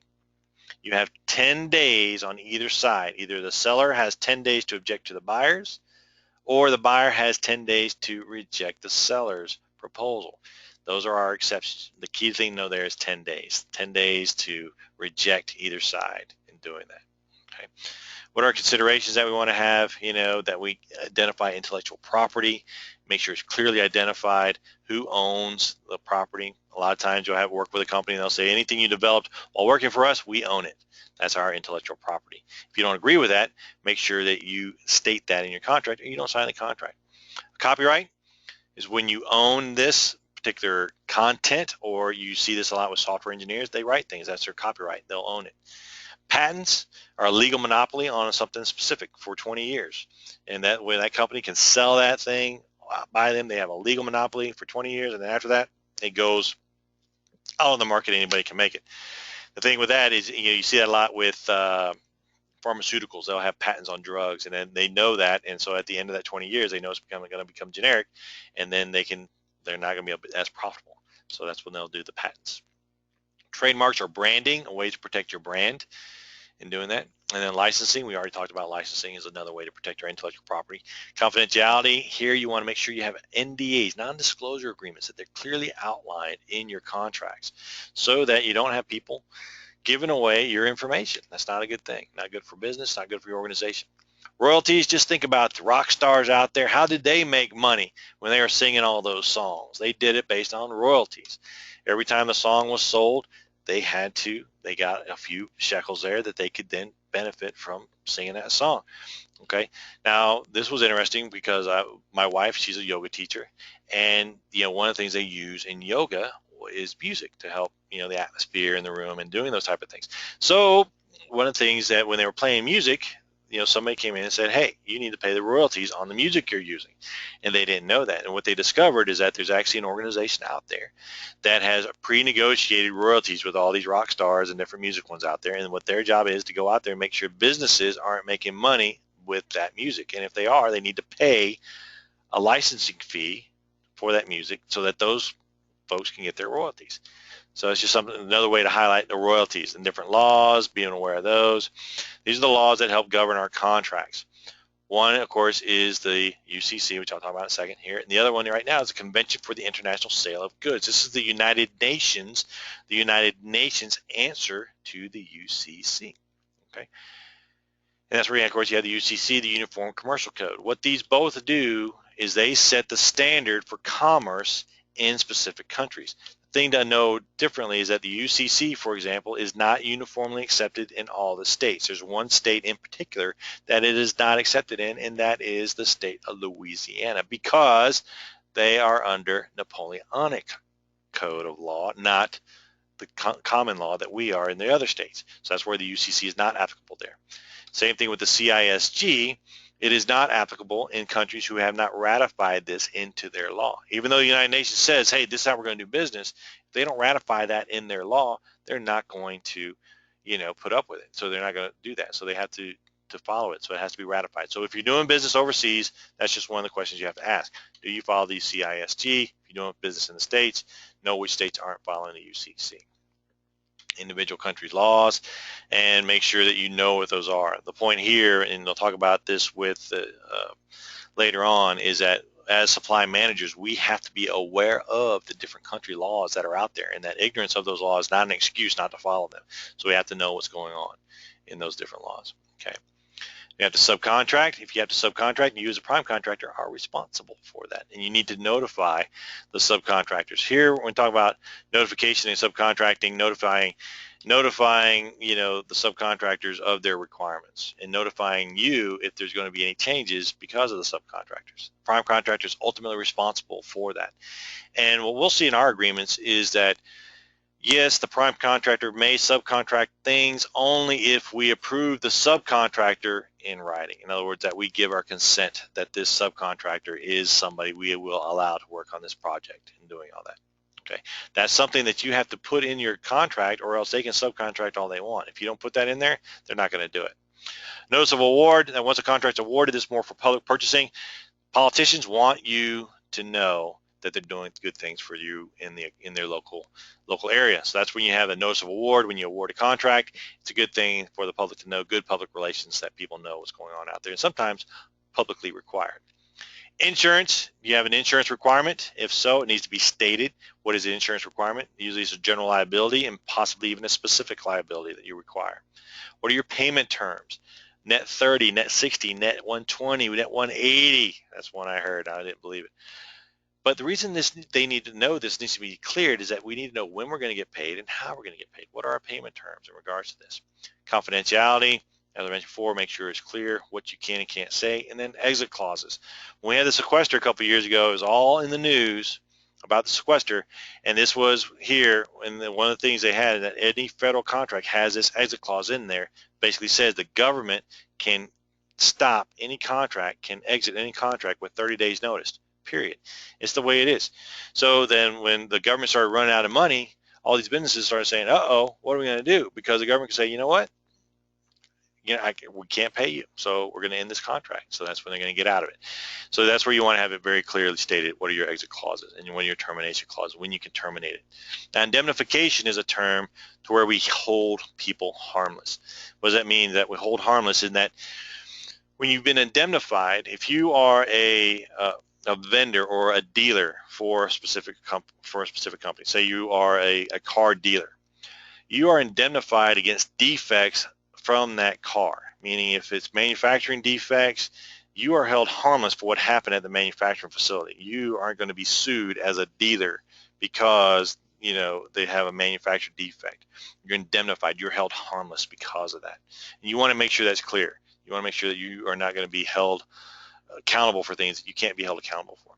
you have 10 days on either side. Either the seller has 10 days to object to the buyer's, or the buyer has 10 days to reject the seller's proposal. Those are our exceptions. The key thing to know there is 10 days. 10 days to reject either side in doing that. Okay. What are considerations that we want to have? That we identify intellectual property, make sure it's clearly identified who owns the property. A lot of times you'll have work with a company and they'll say anything you developed while working for us, we own it. That's our intellectual property. If you don't agree with that, make sure that you state that in your contract or you don't sign the contract. Copyright is when you own this particular content, or you see this a lot with software engineers. They write things. That's their copyright. They'll own it. Patents are a legal monopoly on something specific for 20 years. And that way that company can sell that thing, buy them. They have a legal monopoly for 20 years. And then after that, it goes out on the market. Anybody can make it. The thing with that is, you see that a lot with pharmaceuticals. They'll have patents on drugs, and then they know that. And so at the end of that 20 years, they know it's going to become generic, and then they're not going to be as profitable. So that's when they'll do the patents. Trademarks are branding, a way to protect your brand in doing that. And then licensing, we already talked about licensing is another way to protect your intellectual property. Confidentiality, here you want to make sure you have NDAs, non-disclosure agreements, that they're clearly outlined in your contracts so that you don't have people giving away your information. That's not a good thing. Not good for business, not good for your organization. Royalties, just think about the rock stars out there. How did they make money when they were singing all those songs? They did it based on royalties. Every time the song was sold, they got a few shekels there that they could then benefit from singing that song. Okay. Now, this was interesting because my wife, she's a yoga teacher, and one of the things they use in yoga is music to help the atmosphere in the room and doing those type of things. So one of the things that when they were playing music, somebody came in and said, hey, you need to pay the royalties on the music you're using. And they didn't know that. And what they discovered is that there's actually an organization out there that has pre-negotiated royalties with all these rock stars and different music ones out there. And what their job is to go out there and make sure businesses aren't making money with that music. And if they are, they need to pay a licensing fee for that music so that those folks can get their royalties. So it's just another way to highlight the royalties and different laws, being aware of those. These are the laws that help govern our contracts. One, of course, is the UCC, which I'll talk about in a second here. And the other one right now is the Convention for the International Sale of Goods. This is the United Nations answer to the UCC. Okay. And that's where, of course, you have the UCC, the Uniform Commercial Code. What these both do is they set the standard for commerce in specific countries. The thing to know differently is that the UCC, for example, is not uniformly accepted in all the states. There's one state in particular that it is not accepted in, and that is the state of Louisiana, because they are under Napoleonic code of law, not the common law that we are in the other states. So that's where the UCC is not applicable there. Same thing with the CISG. It is not applicable in countries who have not ratified this into their law. Even though the United Nations says, hey, this is how we're going to do business, if they don't ratify that in their law, they're not going to, put up with it. So they're not going to do that. So they have to follow it. So it has to be ratified. So if you're doing business overseas, that's just one of the questions you have to ask. Do you follow the CISG? If you're doing business in the States, know which states aren't following the UCC. Individual countries' laws, and make sure that you know what those are. The point here, and they'll talk about this with later on, is that as supply managers, we have to be aware of the different country laws that are out there, and that ignorance of those laws is not an excuse not to follow them. So we have to know what's going on in those different laws. Okay. You have to subcontract. If you have to subcontract, you as a prime contractor are responsible for that, and you need to notify the subcontractors. Here, when we talk about notification and subcontracting, notifying, the subcontractors of their requirements, and notifying you if there's going to be any changes because of the subcontractors. Prime contractor is ultimately responsible for that. And what we'll see in our agreements is that, yes, the prime contractor may subcontract things only if we approve the subcontractor in writing. In other words, that we give our consent that this subcontractor is somebody we will allow to work on this project and doing all that. Okay, that's something that you have to put in your contract, or else they can subcontract all they want. If you don't put that in there, they're not going to do it. Notice of award, that once a contract's awarded, this is more for public purchasing. Politicians want you to know that they're doing good things for you in their local area. So that's when you have a notice of award. When you award a contract, it's a good thing for the public to know, good public relations, that people know what's going on out there, and sometimes publicly required. Insurance, you have an insurance requirement. If so, it needs to be stated. What is the insurance requirement? Usually it's a general liability and possibly even a specific liability that you require. What are your payment terms? Net 30, net 60, net 120, net 180. That's one I heard. I didn't believe it. But the reason they need to know this needs to be cleared is that we need to know when we're going to get paid and how we're going to get paid. What are our payment terms in regards to this? Confidentiality, as I mentioned before, make sure it's clear what you can and can't say. And then exit clauses. When we had the sequester a couple of years ago, it was all in the news about the sequester, and this was here, and one of the things they had is that any federal contract has this exit clause in there. Basically says the government can stop any contract, can exit any contract with 30 days notice. Period. It's the way it is. So then when the government started running out of money, all these businesses started saying, uh-oh, what are we going to do? Because the government can say, you know what? We can't pay you, so we're going to end this contract. So that's when they're going to get out of it. So that's where you want to have it very clearly stated. What are your exit clauses and what are your termination clauses, when you can terminate it. Now, indemnification is a term to where we hold people harmless. What does that mean? That we hold harmless in that when you've been indemnified, if you are a vendor or a dealer for a specific company, say you are a car dealer, you are indemnified against defects from that car. Meaning, if it's manufacturing defects, you are held harmless for what happened at the manufacturing facility. You aren't going to be sued as a dealer because they have a manufactured defect. You're indemnified. You're held harmless because of that. And you want to make sure that's clear. You want to make sure that you are not going to be held accountable for things that you can't be held accountable for.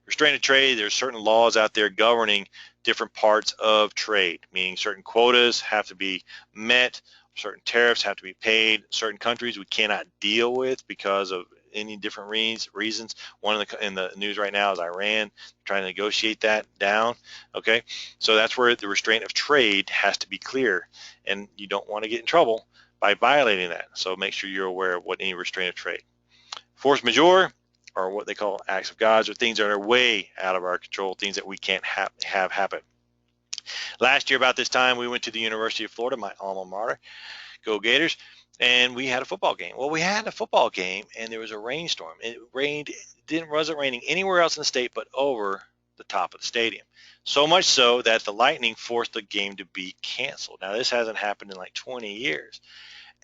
Restraint of trade, there's certain laws out there governing different parts of trade, meaning certain quotas have to be met, certain tariffs have to be paid, certain countries we cannot deal with because of any different reasons. One in the news right now is Iran, trying to negotiate that down. Okay, so that's where the restraint of trade has to be clear, and you don't want to get in trouble by violating that. So make sure you're aware of what any restraint of trade. Force majeure, or what they call acts of God, or things that are way out of our control, things that we can't have happen. Last year about this time, we went to the University of Florida, my alma mater, go Gators, and we had a football game. Well, we had a football game, and there was a rainstorm. It rained, wasn't raining anywhere else in the state but over the top of the stadium. So much so that the Lightning forced the game to be canceled. Now, this hasn't happened in like 20 years.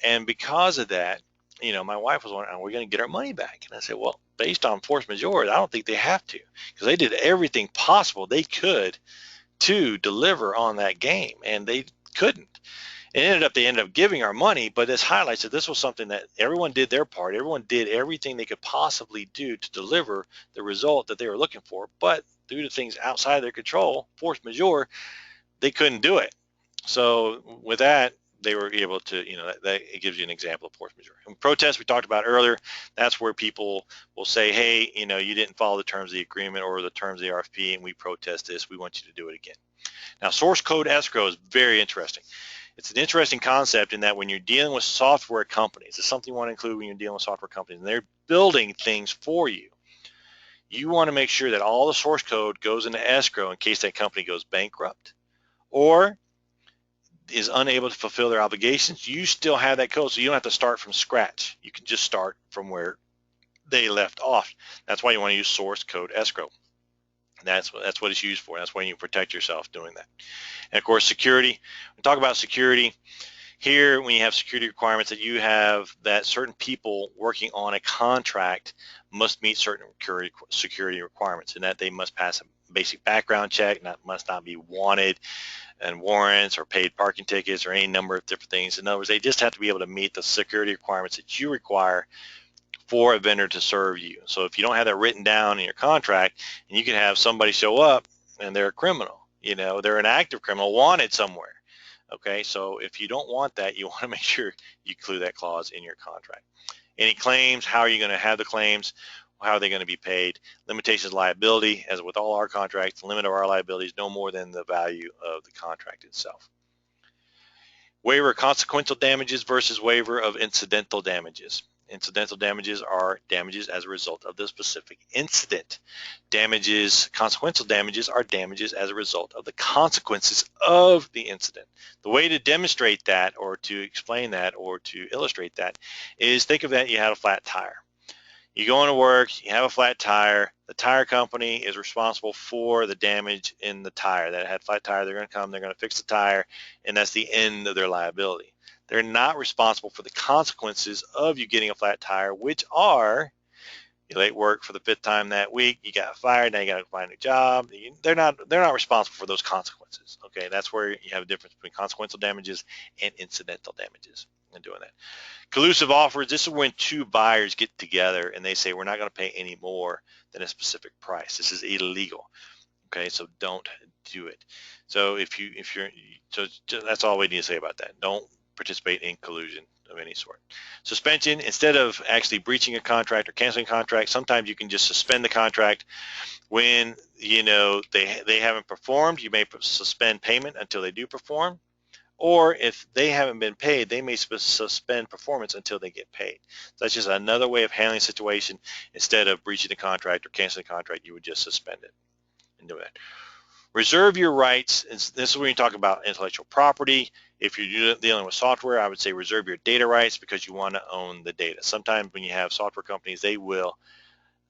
And because of that, my wife was wondering, are we going to get our money back? And I said, well, based on force majeure, I don't think they have to, because they did everything possible they could to deliver on that game, and they couldn't. They ended up giving our money, but this highlights that this was something that everyone did their part. Everyone did everything they could possibly do to deliver the result that they were looking for. But due to things outside their control, force majeure, they couldn't do it. So with that, they were able to, that it gives you an example of force majeure. And protest we talked about earlier, that's where people will say, hey, you didn't follow the terms of the agreement or the terms of the RFP, and we protest this. We want you to do it again. Now, source code escrow is very interesting. It's an interesting concept in that when you're dealing with software companies, it's something you want to include when you're dealing with software companies, and they're building things for you. You want to make sure that all the source code goes into escrow in case that company goes bankrupt or is unable to fulfill their obligations. You still have that code, so you don't have to start from scratch. You can just start from where they left off. That's why you want to use source code escrow. That's what it's used for. That's why you protect yourself doing that. And of course, security. We talk about security. Here, when you have security requirements that certain people working on a contract must meet certain security requirements, and that they must pass a basic background check, must not be wanted and warrants or paid parking tickets or any number of different things. In other words, they just have to be able to meet the security requirements that you require for a vendor to serve you. So if you don't have that written down in your contract, and you can have somebody show up and they're a criminal, they're an active criminal wanted somewhere. Okay, so if you don't want that, you want to make sure you include that clause in your contract. Any claims, how are you going to have the claims? How are they going to be paid? Limitations of liability, as with all our contracts, the limit of our liability is no more than the value of the contract itself. Waiver of consequential damages versus waiver of incidental damages. Incidental damages are damages as a result of the specific incident. Consequential damages are damages as a result of the consequences of the incident. The way to demonstrate that or to explain that or to illustrate that is think of that you had a flat tire. You go into work, you have a flat tire, the tire company is responsible for the damage in the tire. That had flat tire, they're going to come, they're going to fix the tire, and that's the end of their liability. They're not responsible for the consequences of you getting a flat tire, which are you late work for the 5th time that week, you got fired, now you got to find a new job. They're not responsible for those consequences. Okay, that's where you have a difference between consequential damages and incidental damages in doing that. Collusive offers, this is when two buyers get together and they say we're not going to pay any more than a specific price. This is illegal. Okay, so don't do it. So that's all we need to say about that. Don't participate in collusion of any sort. Suspension, instead of actually breaching a contract or canceling a contract, sometimes you can just suspend the contract when they haven't performed. You may suspend payment until they do perform. Or if they haven't been paid, they may suspend performance until they get paid. So that's just another way of handling the situation. Instead of breaching the contract or canceling the contract, you would just suspend it and do that. Reserve your rights. This is when you talk about intellectual property. If you're dealing with software, I would say reserve your data rights because you want to own the data. Sometimes when you have software companies, they will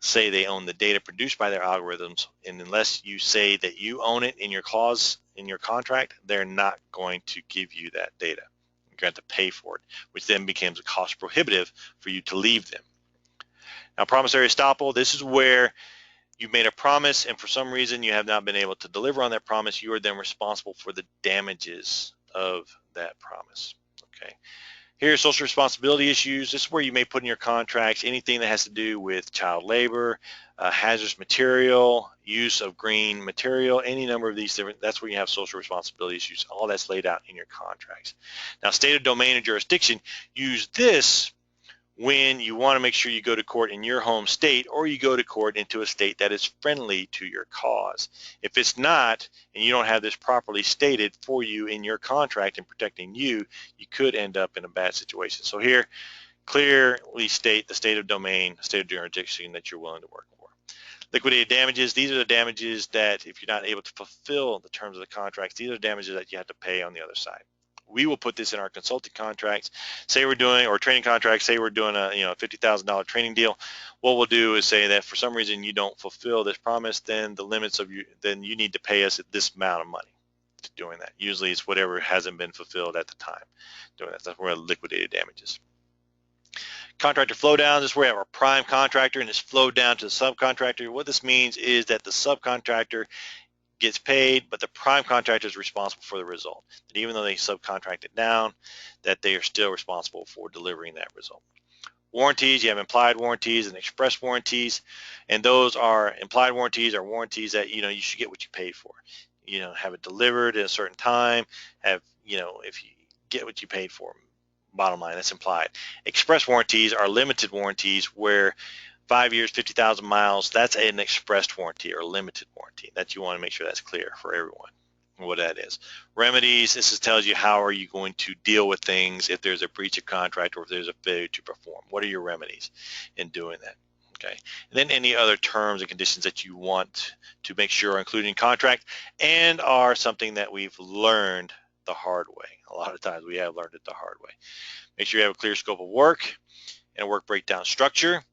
say they own the data produced by their algorithms, and unless you say that you own it in your clause in your contract, they're not going to give you that data. You're going to have to pay for it, which then becomes a cost prohibitive for you to leave them. Now, promissory estoppel, this is where you made a promise and for some reason you have not been able to deliver on that promise. You are then responsible for the damages of that promise. Okay. Here are social responsibility issues. This is where you may put in your contracts anything that has to do with child labor, hazardous material, use of green material, any number of these different, that's where you have social responsibility issues. All that's laid out in your contracts. Now, state of domain and jurisdiction, use this when you want to make sure you go to court in your home state or you go to court into a state that is friendly to your cause. If it's not, and you don't have this properly stated for you in your contract and protecting you, you could end up in a bad situation. So here, clearly state the state of domain, state of jurisdiction that you're willing to work for. Liquidated damages, these are the damages that if you're not able to fulfill the terms of the contracts, these are the damages that you have to pay on the other side. We will put this in our consulting contracts. Say we're doing, or training contracts, say we're doing a $50,000 training deal. What we'll do is say that for some reason you don't fulfill this promise, then the limits of then you need to pay us this amount of money to doing that. Usually it's whatever hasn't been fulfilled at the time doing that. That's where liquidated damages. Contractor flow down, this is where we have our prime contractor and it's flowed down to the subcontractor. What this means is that the subcontractor gets paid, but the prime contractor is responsible for the result. That even though they subcontract it down, that they are still responsible for delivering that result. Warranties, you have implied warranties and express warranties, and those are implied warranties are warranties that you should get what you paid for. Have it delivered at a certain time, if you get what you paid for. Bottom line, that's implied. Express warranties are limited warranties where 5 years, 50,000 miles, that's an expressed warranty or limited warranty. That you want to make sure that's clear for everyone what that is. Remedies, this tells you how are you going to deal with things if there's a breach of contract or if there's a failure to perform. What are your remedies in doing that? Okay. And then any other terms and conditions that you want to make sure are included in contract and are something that we've learned the hard way. A lot of times we have learned it the hard way. Make sure you have a clear scope of work and a work breakdown structure.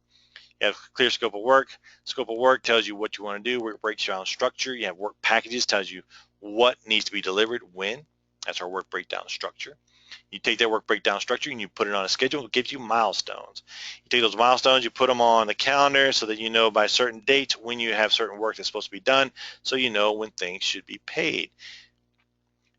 You have a clear scope of work. Scope of work tells you what you want to do. Work breakdown structure. You have work packages, tells you what needs to be delivered when. That's our work breakdown structure. You take that work breakdown structure and you put it on a schedule. It gives you milestones. You take those milestones, you put them on the calendar so that you know by certain dates when you have certain work that's supposed to be done, so you know when things should be paid.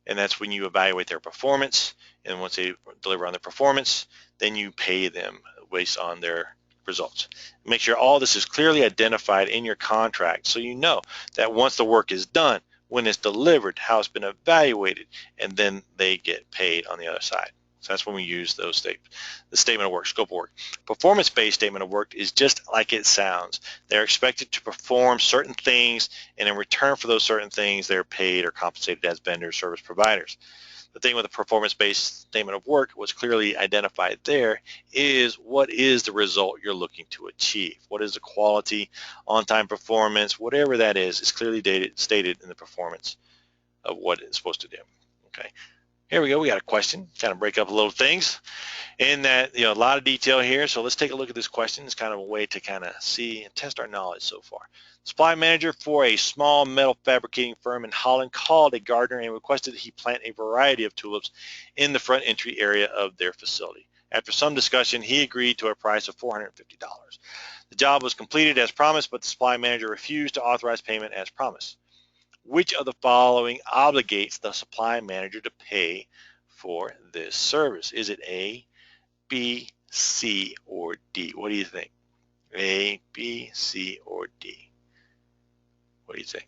And that's when you evaluate their performance. And once they deliver on their performance, then you pay them based on their results. Make sure all this is clearly identified in your contract so you know that once the work is done, when it's delivered, how it's been evaluated, and then they get paid on the other side. So that's when we use those statements. The statement of work, scope of work. Performance-based statement of work is just like it sounds. They're expected to perform certain things, and in return for those certain things, they're paid or compensated as vendor service providers. The thing with the performance-based statement of work, what's clearly identified there is what is the result you're looking to achieve. What is the quality, on-time performance, whatever that is clearly stated in the performance of what it's supposed to do. Okay, here we go. We got a question. Kind of break up a little things in that, a lot of detail here. So let's take a look at this question. It's kind of a way to kind of see and test our knowledge so far. Supply manager for a small metal fabricating firm in Holland called a gardener and requested that he plant a variety of tulips in the front entry area of their facility. After some discussion, he agreed to a price of $450. The job was completed as promised, but the supply manager refused to authorize payment as promised. Which of the following obligates the supply manager to pay for this service? Is it A, B, C, or D? What do you think? A, B, C, or D? What do you think?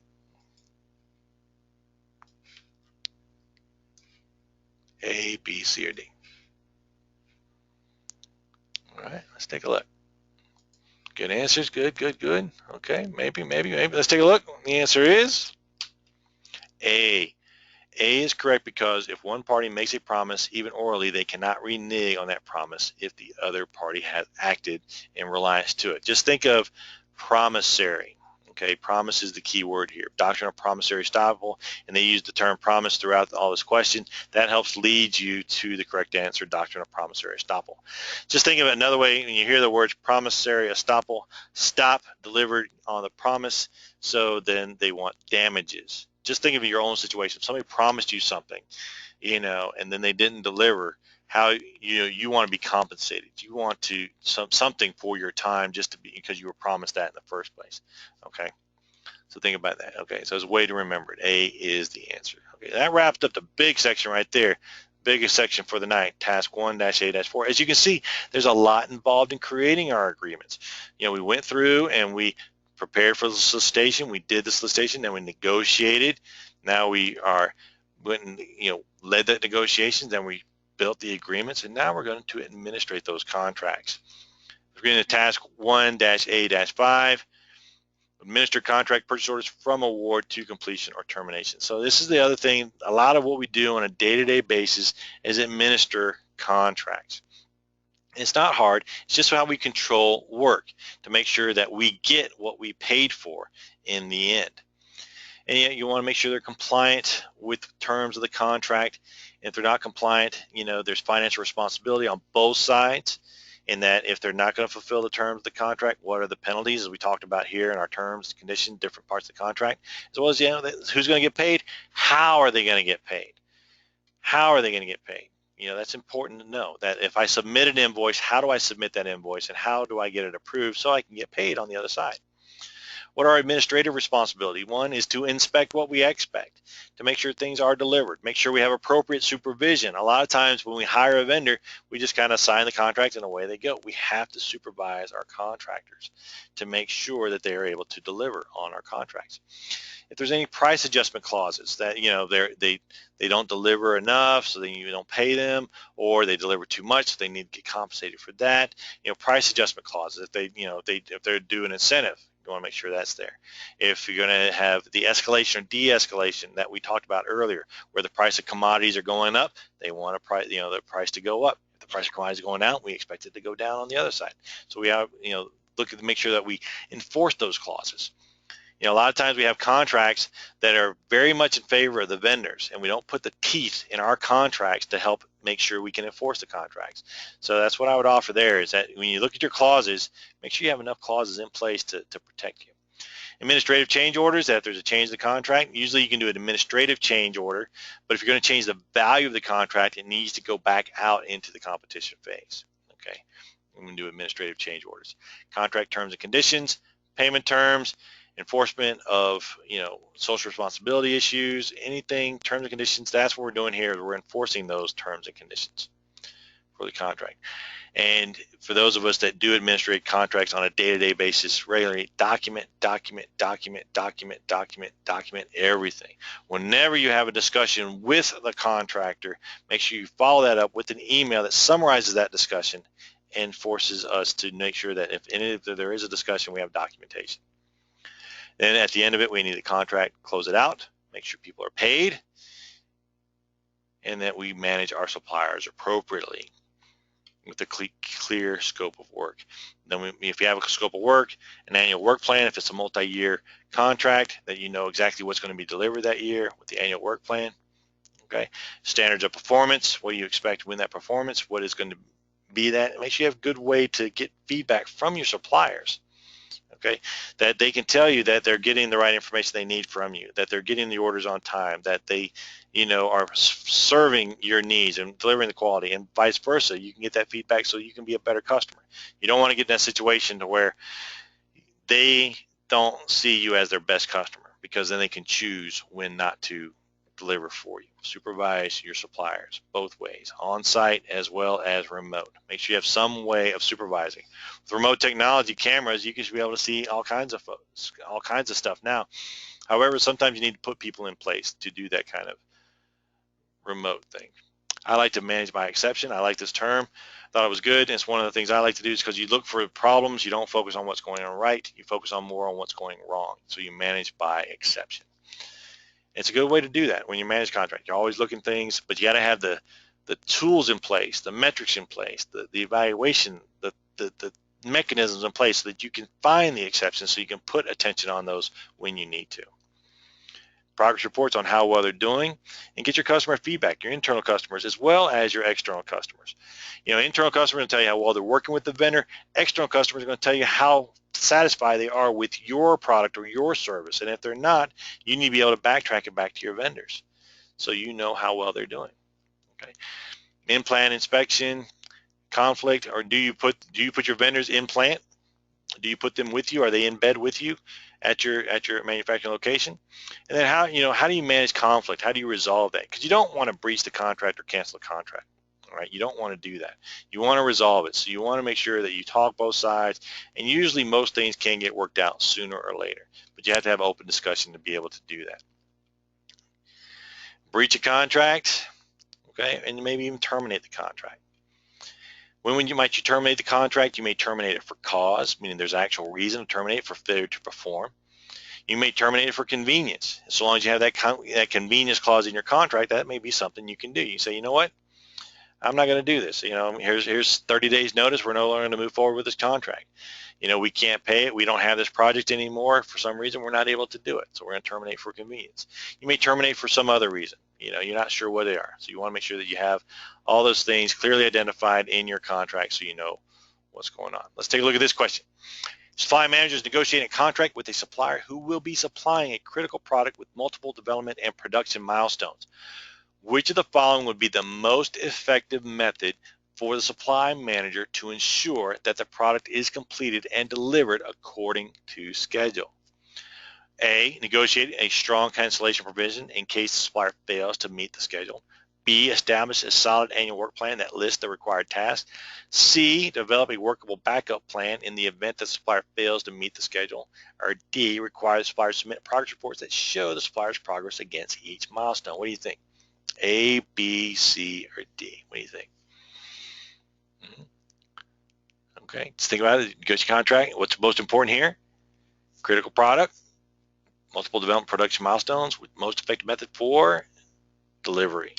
A, B, C, or D? All right, let's take a look. Good answers. Good, good, good. Okay, maybe. Let's take a look. The answer is A. A is correct because if one party makes a promise, even orally, they cannot renege on that promise if the other party has acted in reliance to it. Just think of promissory. Okay, promise is the key word here. Doctrine of promissory estoppel, and they use the term promise throughout all this question. That helps lead you to the correct answer, doctrine of promissory estoppel. Just think of it another way. When you hear the words promissory estoppel, stop, delivered on the promise, so then they want damages. Just think of your own situation. If somebody promised you something, and then they didn't deliver, how you want to be compensated. You want to something for your time just to be because you were promised that in the first place. Okay, so think about that. Okay, so it's a way to remember it. A is the answer. Okay, that wrapped up the big section right there. Biggest section for the night, task 1-A-4. As you can see, there's a lot involved in creating our agreements. We went through and we prepared for the solicitation. We did the solicitation, then we negotiated. Now we went and led that negotiations. Then we built the agreements, and now we're going to administrate those contracts. We're going to task 1-A-5, administer contract purchase orders from award to completion or termination. So this is the other thing. A lot of what we do on a day-to-day basis is administer contracts. It's not hard. It's just how we control work to make sure that we get what we paid for in the end. and yet you want to make sure they're compliant with the terms of the contract. And if they're not compliant, there's financial responsibility on both sides, in that if they're not going to fulfill the terms of the contract, what are the penalties, as we talked about here in our terms, conditions, different parts of the contract, as well as who's going to get paid, how are they going to get paid, how are they going to get paid. That's important to know, that if I submit an invoice, how do I submit that invoice, and how do I get it approved so I can get paid on the other side. What are our administrative responsibility? One is to inspect what we expect, to make sure things are delivered, make sure we have appropriate supervision. A lot of times when we hire a vendor, we just kind of sign the contract and away they go. We have to supervise our contractors to make sure that they are able to deliver on our contracts. If there's any price adjustment clauses that they don't deliver enough, so then you don't pay them, or they deliver too much, so they need to get compensated for that. Price adjustment clauses. If they're due an incentive, you want to make sure that's there. If you're going to have the escalation or de-escalation that we talked about earlier, where the price of commodities are going up, they want the price to go up. If the price of commodities is going down, we expect it to go down on the other side. So we have look at make sure that we enforce those clauses. A lot of times we have contracts that are very much in favor of the vendors, and we don't put the teeth in our contracts to help make sure we can enforce the contracts. So that's what I would offer there, is that when you look at your clauses, make sure you have enough clauses in place to protect you. Administrative change orders, that if there's a change in the contract, usually you can do an administrative change order, but if you're going to change the value of the contract, it needs to go back out into the competition phase. Okay, I'm going to do administrative change orders. Contract terms and conditions, payment terms, enforcement of social responsibility issues, anything, terms and conditions. That's what we're doing here. We're enforcing those terms and conditions for the contract. And for those of us that do administrate contracts on a day-to-day basis regularly, document everything. Whenever you have a discussion with the contractor, make sure you follow that up with an email that summarizes that discussion and forces us to make sure that if there is a discussion, we have documentation. Then at the end of it, we need the contract, close it out, make sure people are paid, and that we manage our suppliers appropriately with a clear scope of work. Then if you have a scope of work, an annual work plan, if it's a multi-year contract, that you know exactly what's going to be delivered that year with the annual work plan. Okay, standards of performance, what do you expect to win that performance, what is going to be that. Make sure you have a good way to get feedback from your suppliers. Okay, that they can tell you that they're getting the right information they need from you, that they're getting the orders on time, that they are serving your needs and delivering the quality, and vice versa. You can get that feedback so you can be a better customer. You don't want to get in that situation to where they don't see you as their best customer, because then they can choose when not to deliver for you. Supervise your suppliers both ways, on-site as well as remote. Make sure you have some way of supervising. With remote technology cameras, you should be able to see all kinds of stuff now. However, sometimes you need to put people in place to do that kind of remote thing. I like to manage by exception. I like this term. Thought it was good. And it's one of the things I like to do, is because you look for problems. You don't focus on what's going on right. You focus on more on what's going wrong. So you manage by exception. It's a good way to do that when you manage contract. You're always looking things, but you got to have the tools in place, the metrics in place, the evaluation, the mechanisms in place, so that you can find the exceptions, so you can put attention on those when you need to. Progress reports on how well they're doing, and get your customer feedback, your internal customers as well as your external customers. Internal customers will tell you how well they're working with the vendor. External customers are going to tell you how satisfied they are with your product or your service, and if they're not, you need to be able to backtrack it back to your vendors so you know how well they're doing. Okay, in-plant inspection, conflict, or do you put your vendors in plant? Do you put them with you? Are they in bed with you at your manufacturing location? And then how do you manage conflict? How do you resolve that? Because you don't want to breach the contract or cancel the contract. All right, you don't want to do that. You want to resolve it. So you want to make sure that you talk both sides, and usually most things can get worked out sooner or later, but you have to have open discussion to be able to do that. Breach a contract, okay, and maybe even terminate the contract. When you terminate the contract, you may terminate it for cause, meaning there's actual reason to terminate, for failure to perform. You may terminate it for convenience. As long as you have that convenience clause in your contract, that may be something you can do. You say, you know what? I'm not going to do this. Here's 30 days notice. We're no longer going to move forward with this contract. We can't pay it. We don't have this project anymore. For some reason, we're not able to do it. So we're going to terminate for convenience. You may terminate for some other reason. You're not sure what they are. So you want to make sure that you have all those things clearly identified in your contract so you know what's going on. Let's take a look at this question. Supply managers negotiating a contract with a supplier who will be supplying a critical product with multiple development and production milestones. Which of the following would be the most effective method for the supply manager to ensure that the product is completed and delivered according to schedule? A, negotiate a strong cancellation provision in case the supplier fails to meet the schedule. B, establish a solid annual work plan that lists the required tasks. C, develop a workable backup plan in the event the supplier fails to meet the schedule. Or D, require the supplier to submit progress reports that show the supplier's progress against each milestone. What do you think? A, B, C, or D? What do you think? Okay, just think about it. Negotiate contract. What's most important here? Critical product, multiple development production milestones with most effective method for delivery.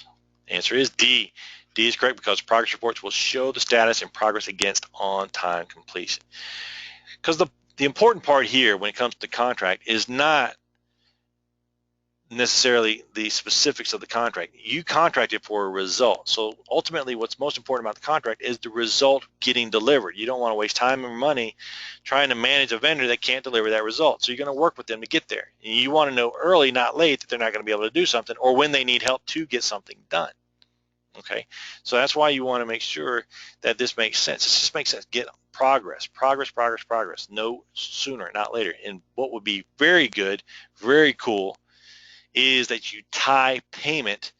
The answer is D. D is correct because progress reports will show the status and progress against on-time completion. Because the important part here when it comes to the contract is not necessarily the specifics of the contract. You contracted for a result. So ultimately what's most important about the contract is the result getting delivered. You don't want to waste time and money trying to manage a vendor that can't deliver that result. So you're going to work with them to get there. And you want to know early, not late, that they're not going to be able to do something or when they need help to get something done. Okay, so that's why you want to make sure that this makes sense. This just makes sense. Get progress, no sooner, not later. And what would be very good, very cool, is that you tie payment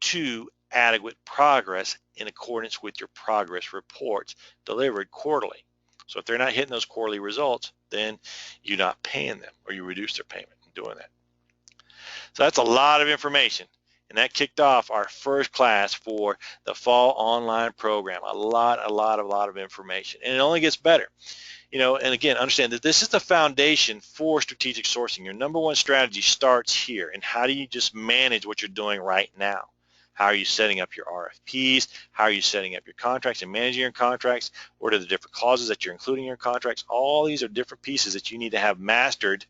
to adequate progress in accordance with your progress reports delivered quarterly. So if they're not hitting those quarterly results, then you're not paying them or you reduce their payment in doing that. So that's a lot of information. And that kicked off our first class for the fall online program. A lot of information. And it only gets better. And again, understand that this is the foundation for strategic sourcing. Your number one strategy starts here. And how do you just manage what you're doing right now? How are you setting up your RFPs? How are you setting up your contracts and managing your contracts? What are the different clauses that you're including in your contracts? All these are different pieces that you need to have mastered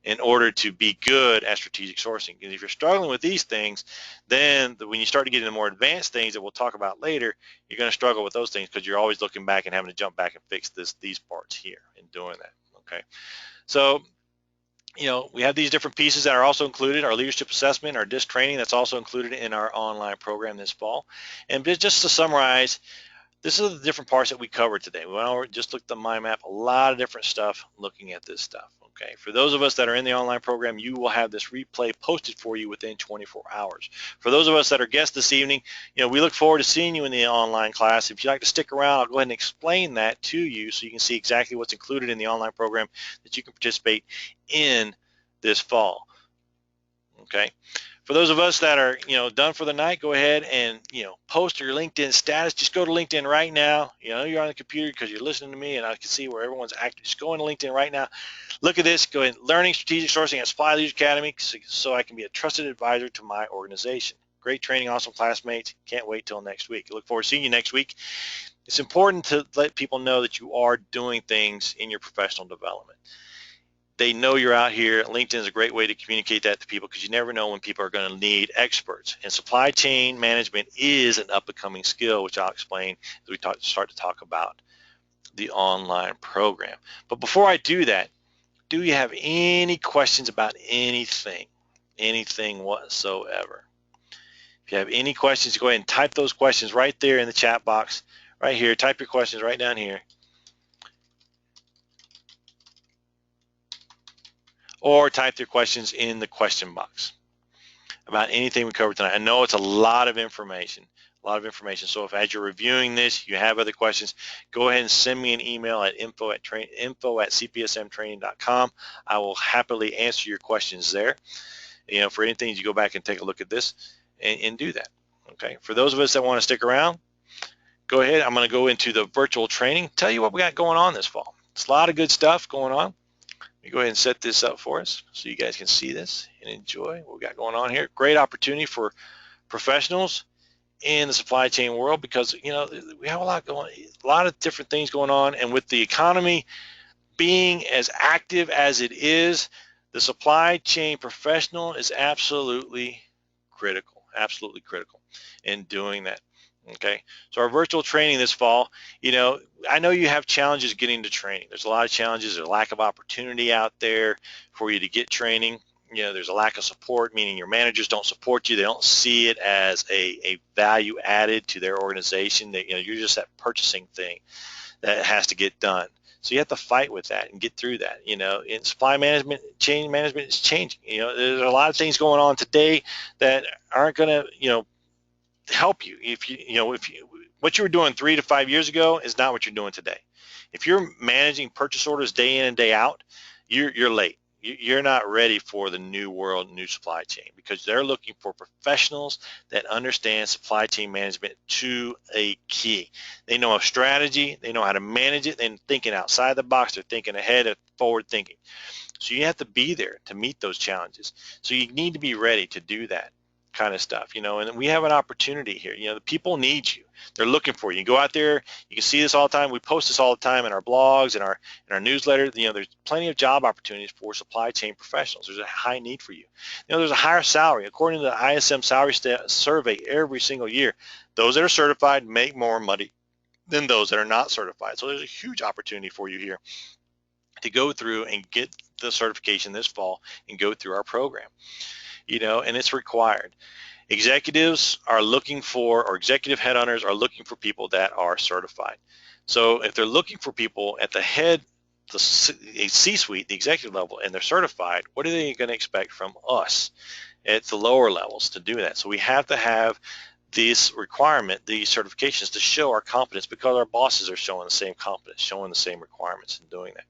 in order to be good at strategic sourcing. And if you're struggling with these things, then when you start to get into more advanced things that we'll talk about later, you're going to struggle with those things because you're always looking back and having to jump back and fix these parts here in doing that. Okay, so we have these different pieces that are also included: our leadership assessment, our DISC training, that's also included in our online program this fall. And just to summarize, this is the different parts that we covered today. We just looked at the mind map, a lot of different stuff looking at this stuff. Okay, for those of us that are in the online program, you will have this replay posted for you within 24 hours. For those of us that are guests this evening, we look forward to seeing you in the online class. If you'd like to stick around, I'll go ahead and explain that to you so you can see exactly what's included in the online program that you can participate in this fall. Okay. For those of us that are, done for the night, go ahead and, post your LinkedIn status. Just go to LinkedIn right now. You're on the computer because you're listening to me and I can see where everyone's active. Just go into LinkedIn right now. Look at this. Go ahead. Learning strategic sourcing at Supply Leaders Academy so I can be a trusted advisor to my organization. Great training, awesome classmates. Can't wait till next week. I look forward to seeing you next week. It's important to let people know that you are doing things in your professional development. They know you're out here. LinkedIn is a great way to communicate that to people because you never know when people are going to need experts. And supply chain management is an up-and-coming skill, which I'll explain as we start to talk about the online program. But before I do that, do you have any questions about anything whatsoever? If you have any questions, go ahead and type those questions right there in the chat box right here. Type your questions right down here. Or type your questions in the question box about anything we covered tonight. I know it's a lot of information, So if as you're reviewing this, you have other questions, go ahead and send me an email at info@cpsmtraining.com. I will happily answer your questions there. For anything, you go back and take a look at this and do that. Okay. For those of us that want to stick around, go ahead. I'm going to go into the virtual training, tell you what we got going on this fall. It's a lot of good stuff going on. Let me go ahead and set this up for us so you guys can see this and enjoy what we got going on here. Great opportunity for professionals in the supply chain world, because we have a lot of different things going on, and with the economy being as active as it is, the supply chain professional is absolutely critical in doing that. Okay, so our virtual training this fall, I know you have challenges getting to training. There's a lot of challenges. There's a lack of opportunity out there for you to get training. There's a lack of support, meaning your managers don't support you. They don't see it as a value added to their organization. That you're just that purchasing thing that has to get done. So you have to fight with that and get through that. In supply management, chain management is changing. There's a lot of things going on today that aren't going to, help you. If what you were doing 3 to 5 years ago is not what you're doing today. If you're managing purchase orders day in and day out, you're late. You're not ready for the new world, new supply chain, because they're looking for professionals that understand supply chain management to a key. They know a strategy, they know how to manage it, and thinking outside the box. They're thinking ahead and forward thinking. So you have to be there to meet those challenges. So you need to be ready to do that kind of stuff, and we have an opportunity here. The people need you. They're looking for you. You go out there, you can see this all the time. We post this all the time in our blogs and our newsletter. There's plenty of job opportunities for supply chain professionals. There's a high need for you. There's a higher salary. According to the ISM salary survey every single year, those that are certified make more money than those that are not certified. So there's a huge opportunity for you here to go through and get the certification this fall and go through our program. And it's required. Executives are looking for, or executive headhunters are looking for people that are certified. So if they're looking for people at the head, the C-suite, the executive level, and they're certified, what are they going to expect from us at the lower levels to do that? So we have to have this requirement, these certifications, to show our competence, because our bosses are showing the same competence, showing the same requirements in doing that.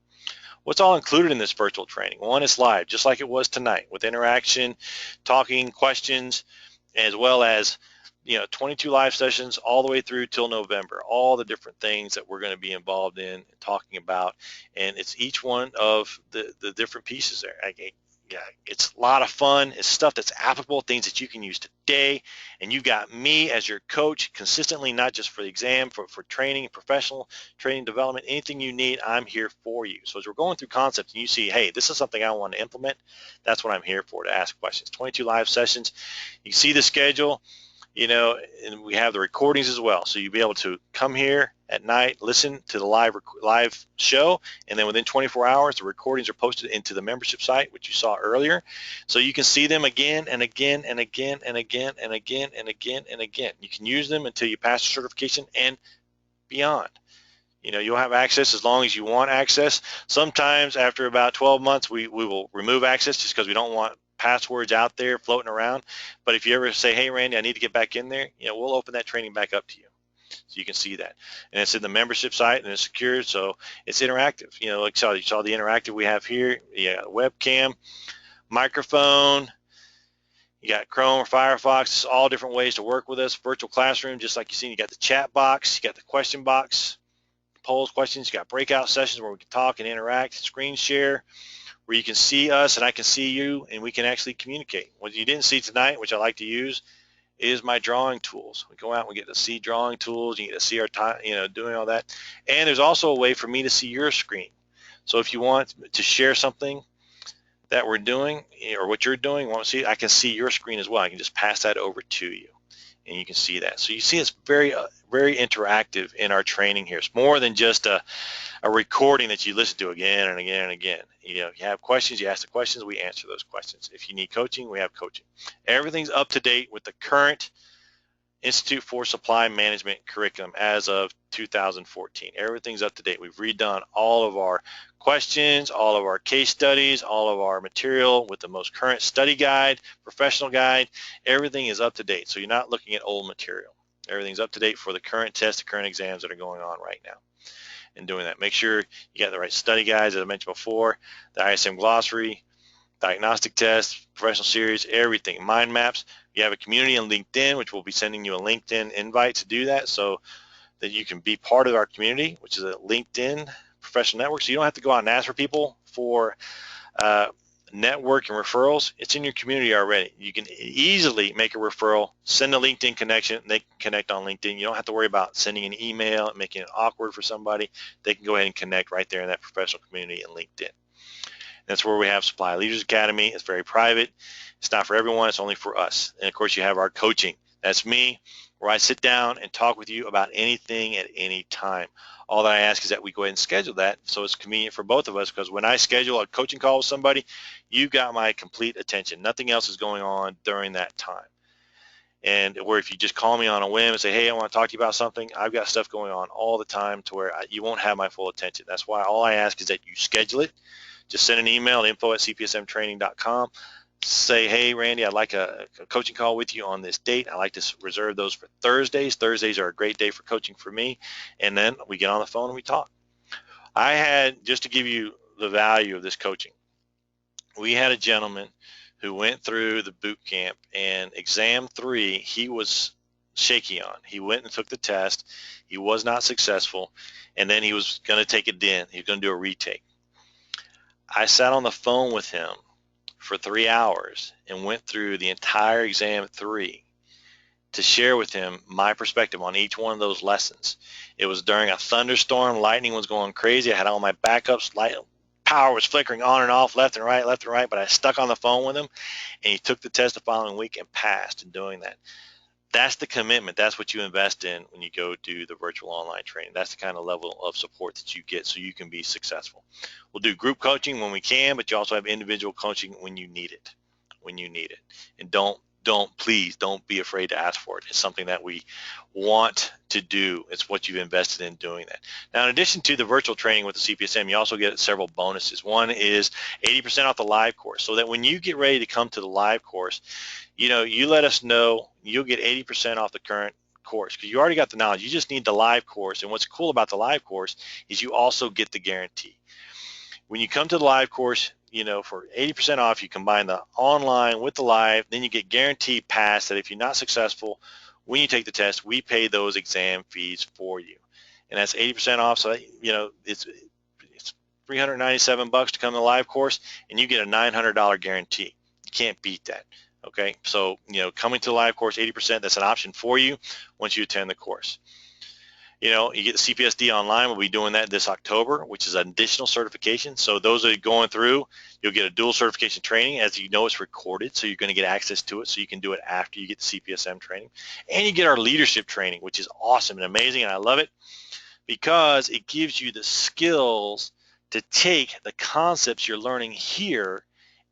What's all included in this virtual training? One, is live, just like it was tonight, with interaction, talking, questions, as well as 22 live sessions all the way through till November. All the different things that we're going to be involved in and talking about, and it's each one of the different pieces there. Yeah, it's a lot of fun. It's stuff that's applicable, things that you can use today. And you've got me as your coach consistently, not just for the exam, for training, professional training development, anything you need, I'm here for you. So as we're going through concepts and you see, hey, this is something I want to implement, that's what I'm here for, to ask questions. 22 live sessions. You see the schedule. And we have the recordings as well. So you'll be able to come here at night, listen to the live show, and then within 24 hours, the recordings are posted into the membership site, which you saw earlier. So you can see them again and again and again and again and again and again and again. You can use them until you pass the certification and beyond. You'll have access as long as you want access. Sometimes after about 12 months, we will remove access just because we don't want passwords out there floating around. But if you ever say, hey, Randy, I need to get back in there, we'll open that training back up to you. So you can see that. And it's in the membership site, and it's secure, so it's interactive. Like you saw the interactive we have here. You got a webcam, microphone, you got Chrome or Firefox, all different ways to work with us. Virtual classroom, just like you seen, you got the chat box, you got the question box, polls, questions, you got breakout sessions where we can talk and interact, screen share, where you can see us and I can see you and we can actually communicate. What you didn't see tonight, which I like to use, is my drawing tools. We go out and we get to see drawing tools. You get to see our time, doing all that. And there's also a way for me to see your screen. So if you want to share something that we're doing or what you're doing, want to see, I can see your screen as well. I can just pass that over to you and you can see that. So you see it's very, very interactive in our training here. It's more than just a recording that you listen to again and again and again. You have questions, you ask the questions, we answer those questions. If you need coaching, we have coaching. Everything's up to date with the current Institute for Supply Management curriculum as of 2014. Everything's up to date. We've redone all of our questions, all of our case studies, all of our material with the most current study guide, professional guide. Everything is up to date. So you're not looking at old material. Everything's up to date for the current tests, the current exams that are going on right now. And doing that, make sure you got the right study guides, as I mentioned before, the ISM glossary, diagnostic tests, professional series, everything, mind maps. You have a community on LinkedIn, which will be sending you a LinkedIn invite to do that, so that you can be part of our community, which is a LinkedIn professional network. So you don't have to go out and ask for people for network and referrals, it's in your community already. You can easily make a referral, send a LinkedIn connection, they can connect on LinkedIn. You don't have to worry about sending an email and making it awkward for somebody. They can go ahead and connect right there in that professional community in LinkedIn. That's where we have Supply Leaders Academy. It's very private. It's not for everyone. It's only for us. And of course, you have our coaching. That's me, where I sit down and talk with you about anything at any time. All that I ask is that we go ahead and schedule that so it's convenient for both of us, because when I schedule a coaching call with somebody, you got my complete attention. Nothing else is going on during that time. And where if you just call me on a whim and say, hey, I want to talk to you about something, I've got stuff going on all the time to where you won't have my full attention. That's why all I ask is that you schedule it. Just send an email, info@cpsmtraining.com. Say, hey, Randy, I'd like a coaching call with you on this date. I like to reserve those for Thursdays. Thursdays are a great day for coaching for me. And then we get on the phone and we talk. I had, just to give you the value of this coaching, we had a gentleman who went through the boot camp, and exam 3, he was shaky on. He went and took the test. He was not successful. And then he was going to take it in. He was going to do a retake. I sat on the phone with him for 3 hours and went through the entire exam 3 to share with him my perspective on each one of those lessons. It was during a thunderstorm. Lightning was going crazy. I had all my backups. Power was flickering on and off, left and right, but I stuck on the phone with him, and he took the test the following week and passed in doing that. That's the commitment. That's what you invest in when you go do the virtual online training. That's the kind of level of support that you get so you can be successful. We'll do group coaching when we can, but you also have individual coaching when you need it. And please don't be afraid to ask for it. It's something that we want to do. It's what you've invested in doing that. Now, in addition to the virtual training with the CPSM, you also get several bonuses. One is 80% off the live course, so that when you get ready to come to the live course, you let us know, you'll get 80% off the current course because you already got the knowledge. You just need the live course. And what's cool about the live course is you also get the guarantee. When you come to the live course, for 80% off, you combine the online with the live, then you get guaranteed pass that if you're not successful, when you take the test, we pay those exam fees for you. And that's 80% off. So, it's $397 to come to the live course, and you get a $900 guarantee. You can't beat that. Okay, so coming to the live course, 80%, that's an option for you once you attend the course. You get the CPSD online. We'll be doing that this October, which is an additional certification. So those that are going through, you'll get a dual certification training. As you know, it's recorded, so you're going to get access to it, so you can do it after you get the CPSM training. And you get our leadership training, which is awesome and amazing, and I love it because it gives you the skills to take the concepts you're learning here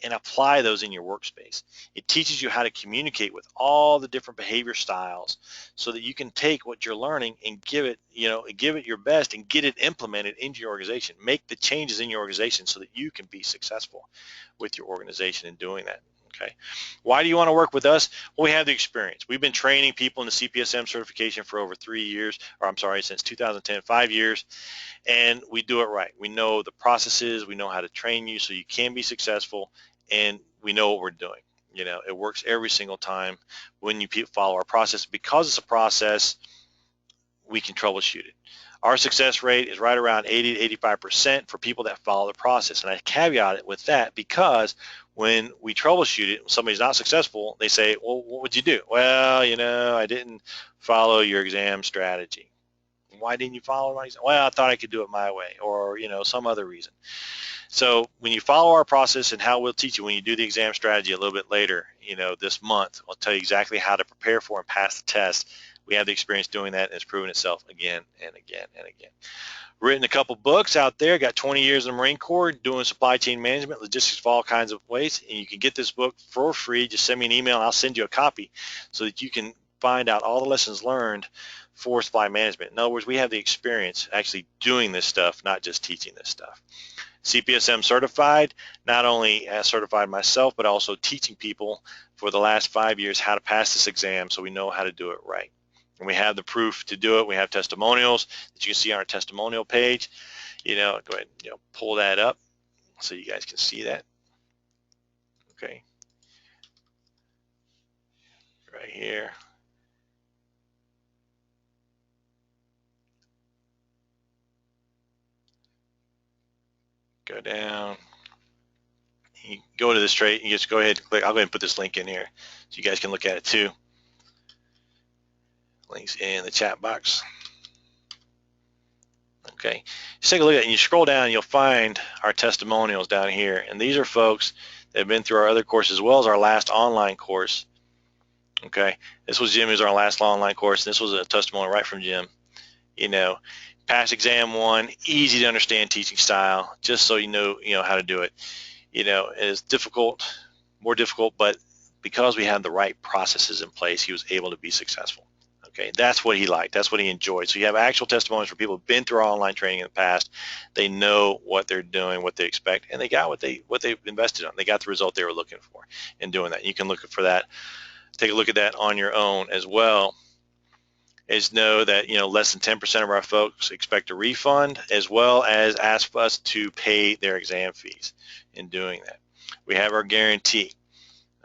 and apply those in your workspace. It teaches you how to communicate with all the different behavior styles so that you can take what you're learning and give it your best and get it implemented into your organization. Make the changes in your organization so that you can be successful with your organization in doing that. Okay. Why do you want to work with us? Well, we have the experience. We've been training people in the CPSM certification for over 3 years, since 2010, 5 years, and we do it right. We know the processes, we know how to train you so you can be successful, and we know what we're doing. It works every single time when you follow our process. Because it's a process, we can troubleshoot it. Our success rate is right around 80 to 85% for people that follow the process. And I caveat it with that because when we troubleshoot it, when somebody's not successful, they say, well, what would you do? Well, I didn't follow your exam strategy. Why didn't you follow my exam? Well, I thought I could do it my way, or some other reason. So when you follow our process and how we'll teach you when you do the exam strategy a little bit later, this month, I'll tell you exactly how to prepare for and pass the test. We have the experience doing that, and it's proven itself again and again and again. Written a couple books out there, got 20 years in the Marine Corps doing supply chain management, logistics for all kinds of ways, and you can get this book for free. Just send me an email and I'll send you a copy so that you can find out all the lessons learned for supply management. In other words, we have the experience actually doing this stuff, not just teaching this stuff. CPSM certified, not only as certified myself, but also teaching people for the last 5 years how to pass this exam so we know how to do it right. And we have the proof to do it. We have testimonials that you can see on our testimonial page. Go ahead and pull that up so you guys can see that. Okay. Right here. Go down. you go to this trade, you just go ahead and click. I'll go ahead and put this link in here so you guys can look at it too. Links in the chat box. Okay, just take a look at it and you scroll down and you'll find our testimonials down here, and these are folks that have been through our other course as well as our last online course. Okay, this was Jim, who's our last online course. This was a testimonial right from Jim. You know, passed exam 1, easy to understand teaching style, just so you know how to do it. You know, it's difficult, more difficult, but because we had the right processes in place, he was able to be successful. Okay, that's what he liked. That's what he enjoyed. So you have actual testimonies from people who've been through our online training in the past. They know what they're doing, what they expect, and they got what they've invested on. They got the result they were looking for in doing that. You can look for that. Take a look at that on your own as well. Is know that less than 10% of our folks expect a refund, as well as ask us to pay their exam fees in doing that. We have our guarantee.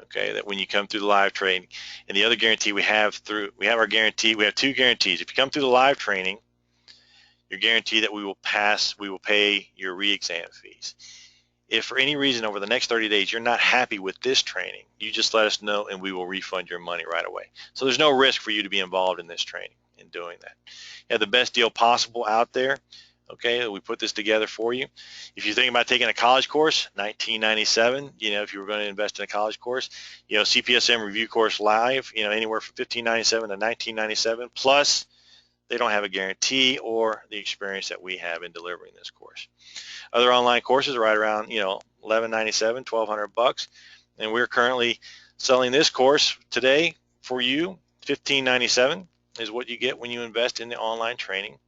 Okay, that when you come through the live training, and the other guarantee we have our guarantee. We have 2 guarantees. If you come through the live training, you're guaranteed that we will pay your re-exam fees. If for any reason over the next 30 days you're not happy with this training, you just let us know and we will refund your money right away. So there's no risk for you to be involved in this training in doing that. You have the best deal possible out there. Okay, we put this together for you. If you're thinking about taking a college course, $19.97. If you were going to invest in a college course, CPSM review course live, anywhere from $15.97 to $19.97. Plus, they don't have a guarantee or the experience that we have in delivering this course. Other online courses are right around $11.97, $1,200, and we're currently selling this course today for you. $15.97 is what you get when you invest in the online training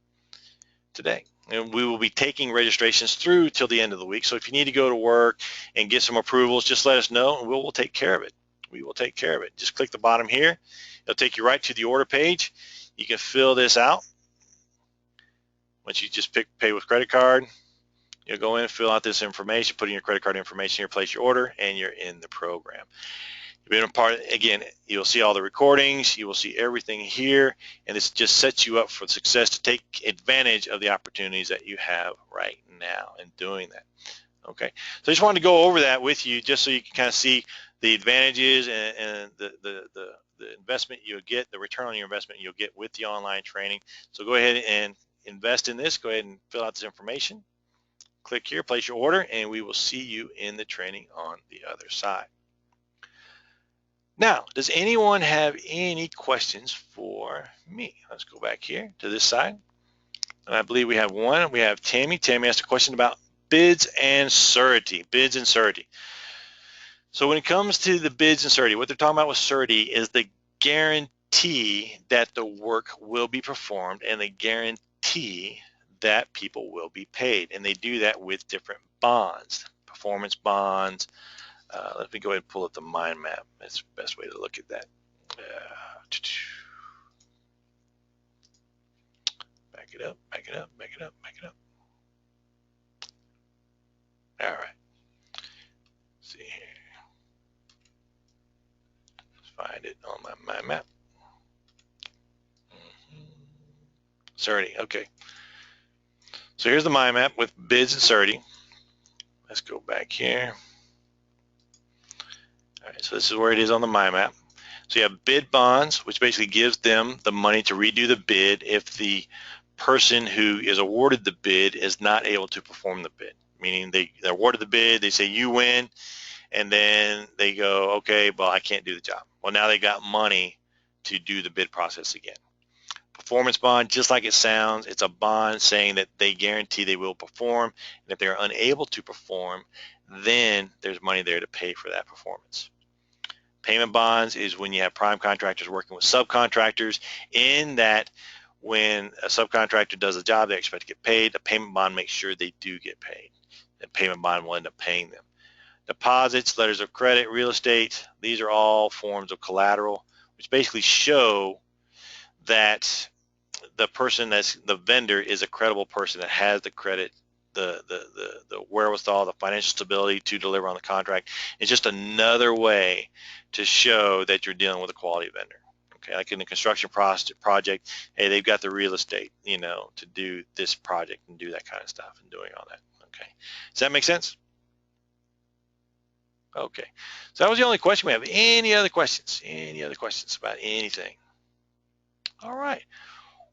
today. And we will be taking registrations through till the end of the week. So if you need to go to work and get some approvals, just let us know and we will take care of it. We will take care of it. Just click the bottom here. It'll take you right to the order page. You can fill this out. Once you just pick pay with credit card, you'll go in, fill out this information, put in your credit card information here, place your order, and you're in the program. You've been a part, again, you'll see all the recordings, you will see everything here, and this just sets you up for success to take advantage of the opportunities that you have right now in doing that. Okay, so I just wanted to go over that with you just so you can kind of see the advantages and the investment you'll get, the return on your investment you'll get with the online training. So go ahead and invest in this. Go ahead and fill out this information. Click here, place your order, and we will see you in the training on the other side. Now, does anyone have any questions for me? Let's go back here to this side. And I believe we have one. We have Tammy. Tammy asked a question about bids and surety. Bids and surety. So when it comes to the bids and surety, what they're talking about with surety is the guarantee that the work will be performed and the guarantee that people will be paid. And they do that with different bonds, performance bonds. Let me go ahead and pull up the mind map. That's the best way to look at that. Back it up, back it up, back it up, back it up. All right. Let's see here. Let's find it on my mind map. Surety, okay. So here's the mind map with bids and surety. Let's go back here. All right, so this is where it is on the mind map. So you have bid bonds, which basically gives them the money to redo the bid if the person who is awarded the bid is not able to perform the bid. Meaning they're awarded the bid, they say you win, and then they go, okay, well, I can't do the job. Well, now they got money to do the bid process again. Performance bond, just like it sounds, it's a bond saying that they guarantee they will perform, and if they're unable to perform, then there's money there to pay for that performance. Payment bonds is when you have prime contractors working with subcontractors, in that when a subcontractor does a job, they expect to get paid. The payment bond makes sure they do get paid. The payment bond will end up paying them. Deposits, letters of credit, real estate, these are all forms of collateral, which basically show that the person that's the vendor is a credible person that has the credit, the wherewithal, the financial stability to deliver on the contract. It's just another way to show that you're dealing with a quality vendor. Okay, like in the construction project, hey, they've got the real estate, to do this project and do that kind of stuff and doing all that. Okay, does that make sense? Okay, so that was the only question we have. Any other questions? Any other questions about anything? All right.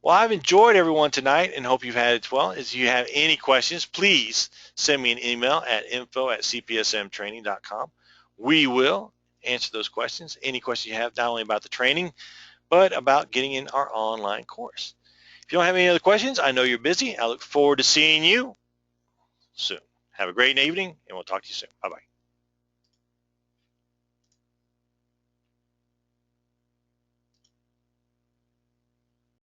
Well, I've enjoyed everyone tonight and hope you've had it as well. If you have any questions, please send me an email at info@cpsmtraining.com. We will answer those questions. Any questions you have, not only about the training, but about getting in our online course. If you don't have any other questions, I know you're busy. I look forward to seeing you soon. Have a great evening, and we'll talk to you soon. Bye-bye.